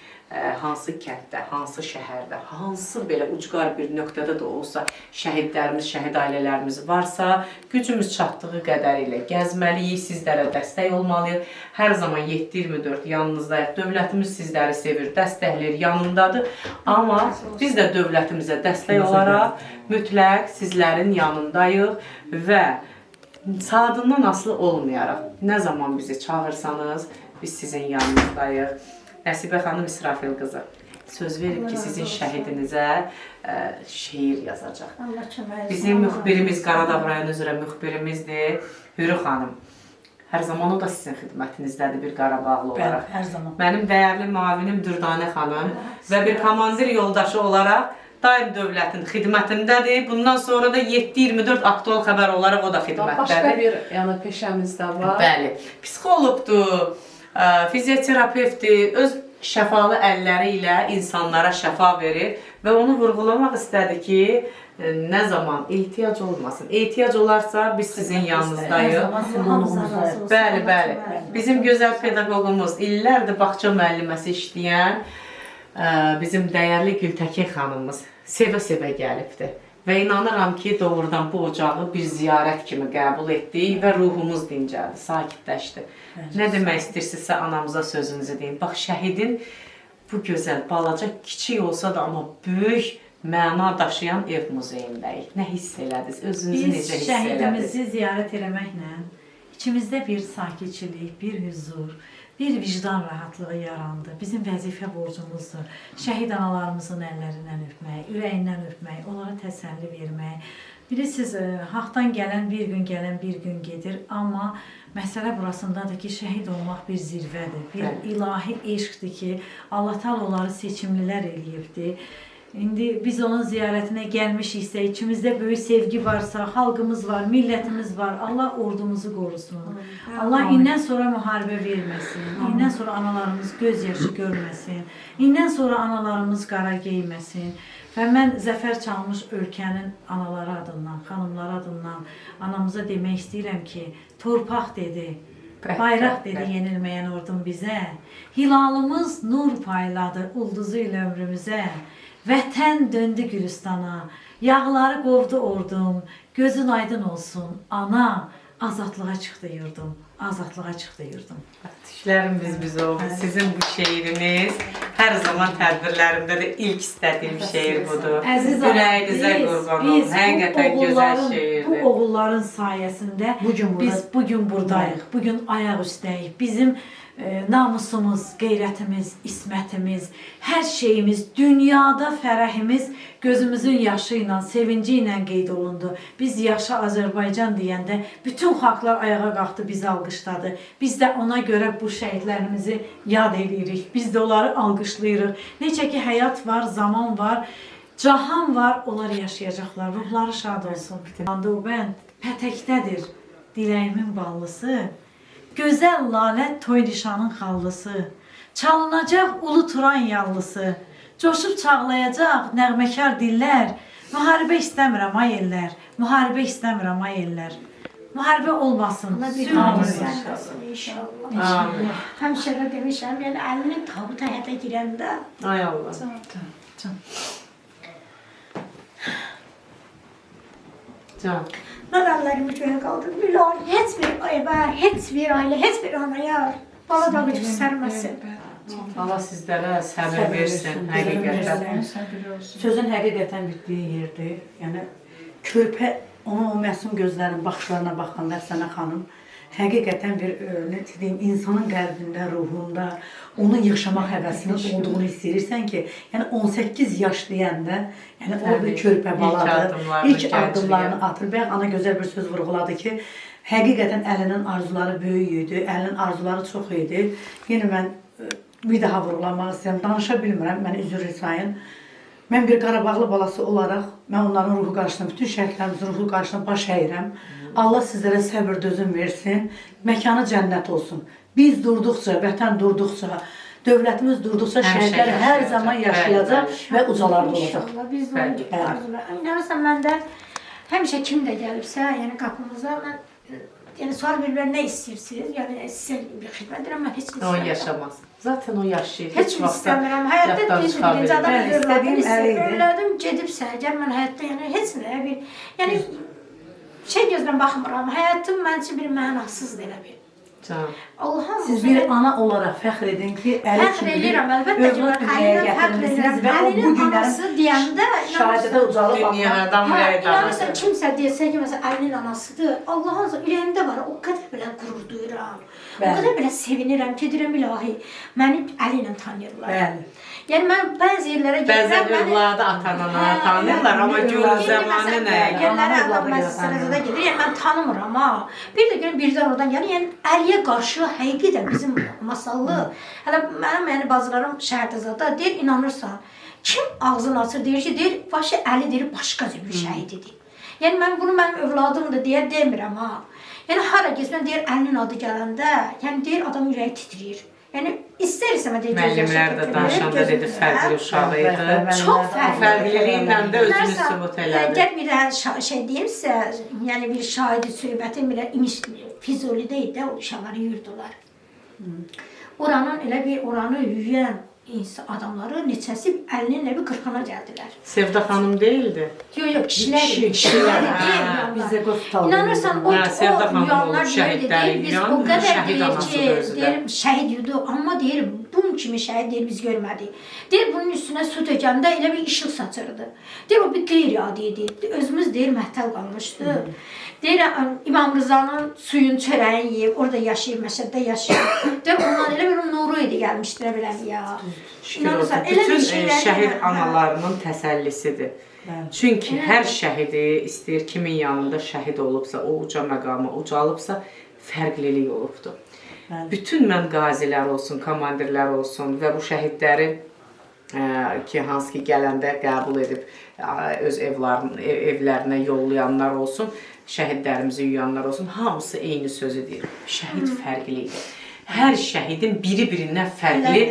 Speaker 3: Hansı kənddə, hansı şəhərdə, hansı belə ucqar bir nöqtədə də olsa şəhidlərimiz, şəhid ailələrimiz varsa, gücümüz çatdığı qədər ilə gəzməliyik, sizlərə dəstək olmalıyıq. Hər zaman 7-24 yanınızdayıq. Dövlətimiz sizləri sevir, dəstəkləyir, yanındadır. Amma biz də dövlətimizə dəstək olaraq mütləq sizlərin yanındayıq və saatından asılı olmayaraq nə zaman bizi çağırsanız, biz sizin yanınızdayıq. Nəsibə xanım İsrafil qızı söz verib ki, sizin şəhidinizə şeir yazacaq. Bizim müxbirimiz, Qaradağ rayonu üzrə müxbirimizdir, Hürü xanım. Hər zaman o da sizin xidmətinizdədir bir Qarabağlı olaraq.
Speaker 7: Hər zaman.
Speaker 3: Mənim dəyərli müavinim Dürdanə xanım və bir komandir yoldaşı olaraq daim dövlətin xidmətindədir. Bundan sonra da 7-24 aktual xəbər olaraq o da xidmətdədir.
Speaker 9: Başqa bir pişəmiz də var.
Speaker 3: Bəli. Psixologdur, fizioterapevtdir, öz şəfalı əlləri ilə insanlara şəfa verir və onu vurğulamaq istədi ki, nə zaman ehtiyac olmasın. Ehtiyac olarsa biz sizin yanınızdayıq. Bəli, bəli. Bizim gözəl pedaqogumuz, illərdir bağça müəlliməsi işləyən bizim dəyərli Gültəkin xanımımız sevə-sevə gəlibdir. Və inanıram ki, doğrudan bu ocağı bir ziyarət kimi qəbul etdik və ruhumuz dincəldi, sakitləşdi. Nə demək istəyirsinizsə anamıza sözünüzü deyin. Bax, şəhidin bu gözəl, balaca, kiçik olsa da amma böyük məna daşıyan ev muzeyindəyik. Nə hiss elədiniz? Özünüzü necə hiss elədiniz?
Speaker 6: Biz şəhidimizi ziyarət eləməklə içimizdə bir sakitçilik, bir huzur, bir vicdan rahatlığı yarandı. Bizim vəzifə borcumuzdur. Şəhid analarımızın əllərindən öpmək, ürəyindən öpmək, onlara təsəlli vermək. Bilirsiniz, haqdan gələn bir gün gedir. Amma məsələ burasındadır ki, şəhid olmaq bir zirvədir. Bir ilahi eşqdir ki, Allah Taala onları seçimlilər eləyibdir. İndi biz onun ziyarətinə gəlmişiksə, içimizdə böyük sevgi varsa, xalqımız var, millətimiz var, Allah ordumuzu qorusun. Allah indən sonra müharibə verməsin, indən sonra analarımız göz yaşı görməsin, indən sonra analarımız qara geyməsin. Və mən zəfər çalmış ölkənin anaları adından, xanımları adından anamıza demək istəyirəm ki, torpaq dedi, bayraq dedi yenilməyən ordum bizə, hilalımız nur payladı ulduzu ilə ömrümüzə. Vətən döndü Gülüstana, yağları qovdu ordum, gözün aydın olsun, ana, azadlığa çıxdı yurdum, azadlığa çıxdı yurdum.
Speaker 3: Düşlərimiz biz oldu. Sizin bu şeiriniz hər zaman tədbirlərimdə də ilk istədiyim şeir budur. Ürəyinizə qurban olun. Həqiqətən gözəl şeirdir.
Speaker 6: Bu oğulların sayəsində biz bugün buradayıq, bugün ayaq üstəyik. Bizim namusumuz, qeyrətimiz, ismətimiz, hər şeyimiz, dünyada fərəhimiz gözümüzün yaşı ilə, sevinci ilə qeyd olundu. Biz yaşa Azərbaycan deyəndə bütün xalqlar ayağa qalxdı, bizi alqışladı. Biz də ona görə bu şəhidlərimizi yad edirik. Biz də onları alqışlayırıq. Necə ki, həyat var, zaman var, cahan var, onlar yaşayacaqlar. Ruhları şad olsun. Andıbənd pətəkdədir diləyimin ballısı. Gözəl lalə toy nişanın xallısı, çalınacaq ulu turan yallısı, coşub çağlayacaq nəğməkar dillər, müharibə istəmirəm ay ellər, müharibə istəmirəm ay ellər. Müharibə olmasın, sülh olsun.
Speaker 13: İnşallah. Həmişə də demişəm, yəni əlini tabut həyata girəndə.
Speaker 3: Ay Allah. Can.
Speaker 13: Mən əllərimi göyə qaldırdım. İlahi, heç bir evə, heç bir ailə, heç bir anaya bala da gücü sərməsin.
Speaker 3: Allah sizlərə səbir versin, həqiqətən.
Speaker 7: Sözün həqiqətən bitdiyi yerdir. Yəni, körpə onun o məsum gözlərinin baxışlarına baxanda Əfsənə xanım, həqiqətən bir nə deyim, insanın qəlbində, ruhunda onun yaşamaq həvəsinin olduğunu hiss edirsən ki, yəni 18 yaş deyəndə, yəni o bir körpə baladır, ilk addımlarını atır. Bayaq ana gözəl bir söz vurğuladı ki, həqiqətən əlinin arzuları böyük idi, əlinin arzuları çox idi. Yenə mən bir daha vurğulamaq istəyirəm, danışa bilmirəm, mən üzr sayın. Mən bir Qarabağlı balası olaraq, mən onların ruhu qarşısında, bütün şəhidlərimizin ruhu qarşısında baş əyirəm. Allah sizlərə səbir dözüm versin, məkanı cənnət olsun. Biz durduqca, vətən durduqca, dövlətimiz durduqca şəhidlər hər zaman yaşayacaq və ucalarda olacaq.
Speaker 13: Biz də arzulayırıq. İnanırsan, mən də həmişə kim də gəlibsə, yəni qapımıza, mən yəni sual verirlər, nə istəyirsiniz? Yəni sizə bir xidmət edirəm, mən heç nə istəmirəm.
Speaker 3: O yaşamaz. Zaten o yaşayır.
Speaker 13: Heç nə istəmirəm. Həyatda birinci adam övladım gedibsə, gəl mən həyatda yəni heç nə bir, yəni şey gözlə baxmıram. Həyatım mənim üçün bir mənasızdır elə bir.
Speaker 7: Allah'ım siz bir ana olaraq fəxr edin ki,
Speaker 13: fəxr edirəm, əlbəttə ki, mən Əlinə fəxr edirəm və Əlinin anası deyəndə
Speaker 7: şahidədə ucalıb
Speaker 3: dünyadan
Speaker 13: inanırsan, kimsə desə ki, məsələn, Əlinin anasıdır, Allah'ın ürəyimdə var, o qədər belə qürur duyuram, o qədər belə sevinirəm ki, deyirəm, ilahi, məni Əli ilə tanıyırlar. Yəni, mən bəzi yerlərə gəlirəm,
Speaker 3: bəzi övladı ata-anaya tanıyırlar, amma görün zamanı nəyə gəlir?
Speaker 13: Yerlərə adam məsələdə gedir, yəni mən tanımıram, ha. Bir də görün, birdən oradan gəlir, yəni Əliyə qarşı həqiqətən bizim masallı, hələ mənim yəni bazılarım şəhidəzada deyir, inanırsan, kim ağzını açır, deyir ki, deyir, başı Əli deyir, başqa cür bir şəhididir. Yəni, mən bunu mənim övladımdır deyə demirəm, ha. Yəni, hara geçmən, deyir, Əlinin adı gələndə, yəni deyir, adam ürəyi titriyir. Yəni, istər-istəmə deyir,
Speaker 3: müəllimlər də danışanda dedi, fərqli uşağı idi.
Speaker 13: Çox fərqli.
Speaker 3: Fərqliliyindən də özünü sübut elədi.
Speaker 13: Gəl bir də şey deyimsə, yəni bir şahidi söhbətin belə imiş Füzulidə idi, o uşaqları yurdular. Oranın elə bir oranı yüyən adamları neçəsi Əlinin evi qırxana gəldilər.
Speaker 3: Sevda xanım deyildi?
Speaker 13: Yox, kişilər.
Speaker 7: Bizə qoxtaldı.
Speaker 13: İnanırsan, o yuyanlar deyirdi, biz o qədər deyir ki, şəhid yuduq, amma deyir, bunun kimi şəhid deyir, biz görmədik. Deyir, bunun üstünə su tökəndə elə bir işıq saçırdı. Deyir, o bir qeyri-adi idi. Özümüz deyir, məhtəl qalmışdı. Deyir, İmam Rızanın suyun çörəyin yiyib, orada yaşayıb, Məşəddə yaşayıb. Deyir, ondan elə bir nuru idi gəlmişdir, biləm ya.
Speaker 3: Şükür olsun, bütün şəhid analarının təsəllisidir. Çünki hər şəhidi istəyir, kimin yanında şəhid olubsa, o uca məqama ucalıbsa, fərqlilik olubdur. Bütün mən qazilər olsun, komandirlər olsun və bu şəhidləri ki, hansı ki gələndə qəbul edib öz evlərinə yollayanlar olsun, şəhidlərimizi yuyanlar olsun, hamısı eyni sözü deyir. Şəhid fərqlidir. Hər şəhidin biri-birindən fərqli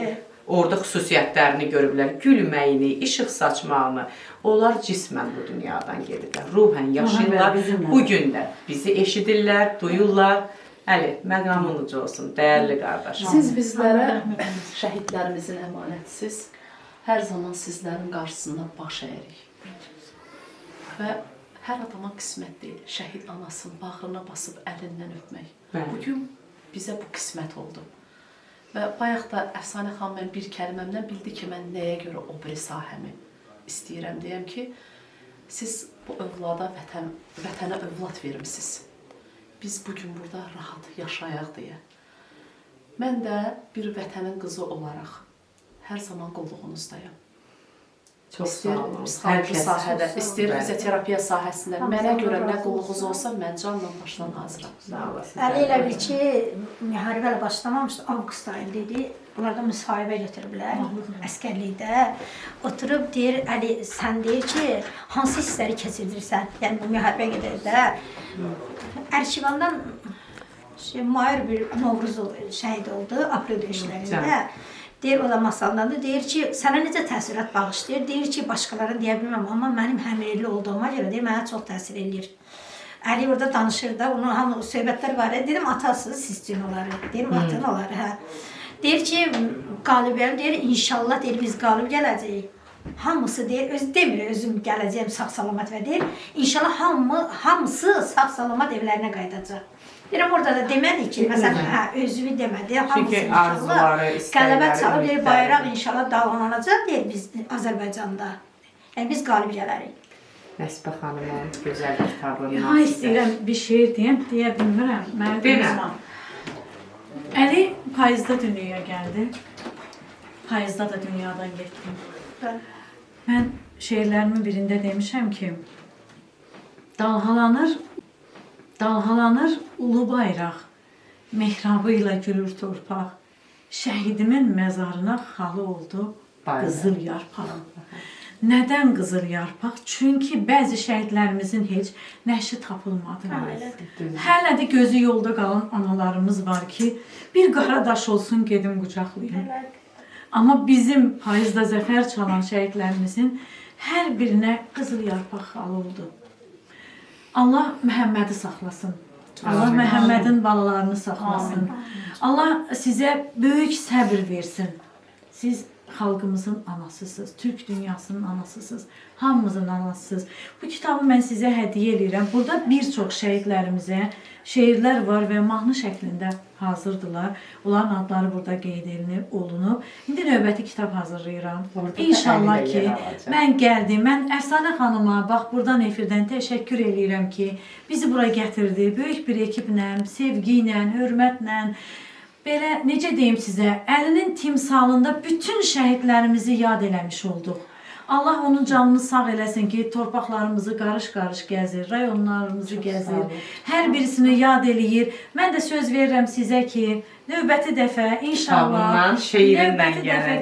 Speaker 3: orada xüsusiyyətlərini görüblər. Gülməyini, işıq saçmağını. Onlar cismən bu dünyadan gediblər. Ruhən yaşayırlar. Bugün də bizi eşidirlər, duyurlar. Əli, məqamın ucu olsun, dəyərli qardaşım.
Speaker 9: Siz bizlərə şəhidlərimizin əmanətsiniz. Hər zaman sizlərin qarşısında baş əyirik. Və hər adama qismət deyil, şəhid anasının bağrına basıb əlindən öpmək. Bugün bizə bu qismət oldu. Və bayaq da Əfsanə xanım mən bir kəlməmdən bildi ki, mən nəyə görə o biri sahəmi istəyirəm deyəm ki, siz bu övlada, vətənə övlad vermişsiniz. Biz bugün burada rahat yaşayaq deyə. Mən də bir vətənin qızı olaraq hər zaman qolluğunuzdayım.
Speaker 3: Çox sağ olun.
Speaker 9: Psixoloji sahədə, istəyir fizioterapiya sahəsində. Mənə görə nə qulluğunuz olsa, mən canla başdan hazıram.
Speaker 13: Əli elə bil ki, müharibə ilə başlamamışdı, avqust ayında idi. Bunlarda müsahibə götürüblər, əskərlikdə. Oturub deyir, Əli, sən deyir ki, hansı hissləri keçirdirsən? Yəni, bu müharibə gedərdə. Ərkivandan Mahir bir Novruzov şəhid oldu, aprel döyüşlərində. Deyir, o da masallandı, deyir ki, sənə necə təsirat bağışlayır? Deyir ki, başqalarını deyə bilməm, amma mənim həmrəyli olduğuma görə deyir, mənə çox təsir eləyir. Əli orada danışır da, onun hamı söhbətlər var. Dedim, atasınız siz üçün onları, deyir, atan onları, hə. Deyir ki, qalibiyyəm, deyir, inşallah, deyir, biz qalib gələcəyik. Hamısı deyir, demir, özüm gələcəyim sağ-salamat və deyir, inşallah hamısı sağ-salamat evlərinə qayıdacaq. Deyirəm, orada da demədi ki, məsələn, özümü demədi, hamısı inşallah qələbə çalıb, deyir, bayraq inşallah dalğalanacaq, deyir, biz Azərbaycanda. Yəni, biz qalib gələrik.
Speaker 3: Nəsbə xanımın gözəl kitabından.
Speaker 6: Ha, istəyirəm bir şeir deyəm, deyə bilmirəm. Mən
Speaker 3: Demə.
Speaker 6: Əli payızda dünyaya gəldi. Payızda da dünyadan getdim. Mən şeirlərimin birində demişəm ki, dalğalanır ulu bayraq, mehrabı ilə gülür torpaq. Şəhidimin məzarına xalı oldu qızıl yarpaq. Nədən qızıl yarpaq? Çünki bəzi şəhidlərimizin heç nəşi tapılmadı. Hələ də gözü yolda qalan analarımız var ki, bir qara daş olsun gedim qucaqlayım. Amma bizim payızda zəfər çalan şəhidlərimizin hər birinə qızıl yarpaq xalı oldu. Allah Məhəmmədi saxlasın. Allah Məhəmmədin balalarını saxlasın. Allah sizə böyük səbir versin. Siz xalqımızın anasısınız, Türk dünyasının anasısınız, hamımızın anasısınız. Bu kitabı mən sizə hədiyyə edirəm. Burada bir çox şəhidlərimizə şeirlər var və mahnı şəklində hazırdılar. Onların adları burada qeyd olunub. İndi növbəti kitab hazırlayıram. İnşallah ki, mən gəldim. Mən Əfsanə xanıma, bax buradan efirdən təşəkkür edirəm ki, bizi bura gətirdi. Böyük bir ekiblə, sevgi ilə, hörmətlə, belə, necə deyim sizə, əlinin timsalında bütün şəhidlərimizi yad eləmiş olduq. Allah onun canını sağ eləsin ki, torpaqlarımızı qarış-qarış gəzir, rayonlarımızı gəzir, hər birisini yad eləyir. Mən də söz verirəm sizə ki, növbəti dəfə inşallah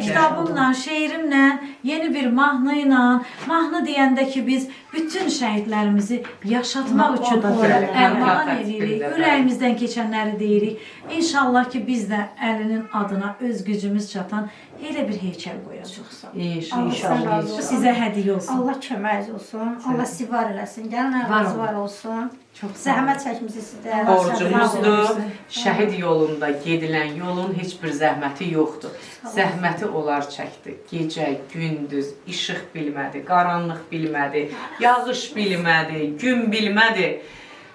Speaker 6: kitabımla, şeirimlə, yeni bir mahnı ilə, mahnı deyəndə ki, biz bütün şəhidlərimizi yaşatmaq üçün ərmağan edirik, ürəyimizdən keçənləri deyirik. İnşallah ki, biz də Əlinin adına öz gücümüz çatan elə bir heykəl qoyacaq.
Speaker 3: İnşallah.
Speaker 6: Bu sizə hədiyyə olsun.
Speaker 13: Allah köməyiniz olsun, Allah sizi var eləsin, gəlin ayağınız var olsun. Zəhmət çəkmişsiniz sizdə.
Speaker 3: Borcumuzdur. Şəhid yolunda gedilən yolun heç bir zəhməti yoxdur. Zəhməti onlar çəkdi. Gecə, gündüz, işıq bilmədi, qaranlıq bilmədi, yağış bilmədi, gün bilmədi.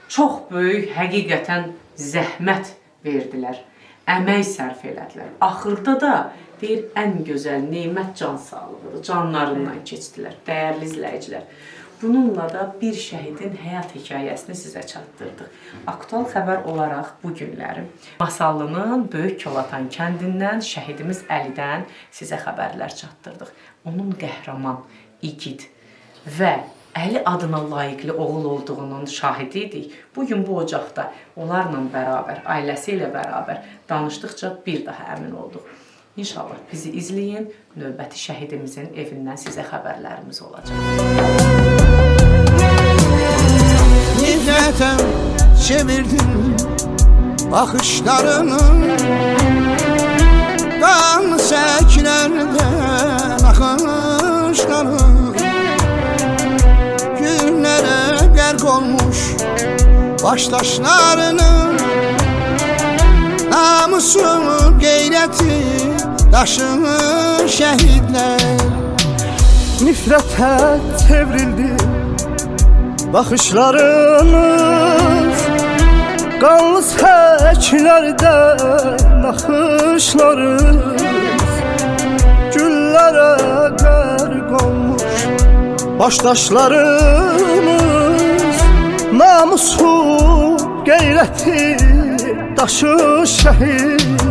Speaker 3: Çox böyük həqiqətən zəhmət verdilər. Əmək sərf elədilər. Axırda da deyir, ən gözəl nemət can sağlığıdır. Canlarından keçdilər, dəyərli izləyicilər. Bununla da bir şəhidin həyat hekayəsini sizə çatdırdıq. Aktual xəbər olaraq bu günləri Masallının Böyük Kolatan kəndindən şəhidimiz Əlidən sizə xəbərlər çatdırdıq. Onun qəhrəman, igid və Əli adına layiqli oğul olduğunun şahidi idik. Bugün bu ocaqda onlarla bərabər, ailəsi ilə bərabər danışdıqca bir daha əmin olduq. İnşallah bizi izləyin, növbəti şəhidimizin evindən sizə xəbərlərimiz olacaq.
Speaker 1: Nifrətə çevirdin baxışlarını, qan səklərdən axışları, günlərə qərq olmuş başdaşlarının, namusu, qeyrəti daşır şəhidlər.
Speaker 2: Nifrətə çevrildi baxışlarımız, qanlı səklərdən axışlarımız, güllərə qərq olmuş başdaşlarımız, namusu, qeyrəti daşır şəhid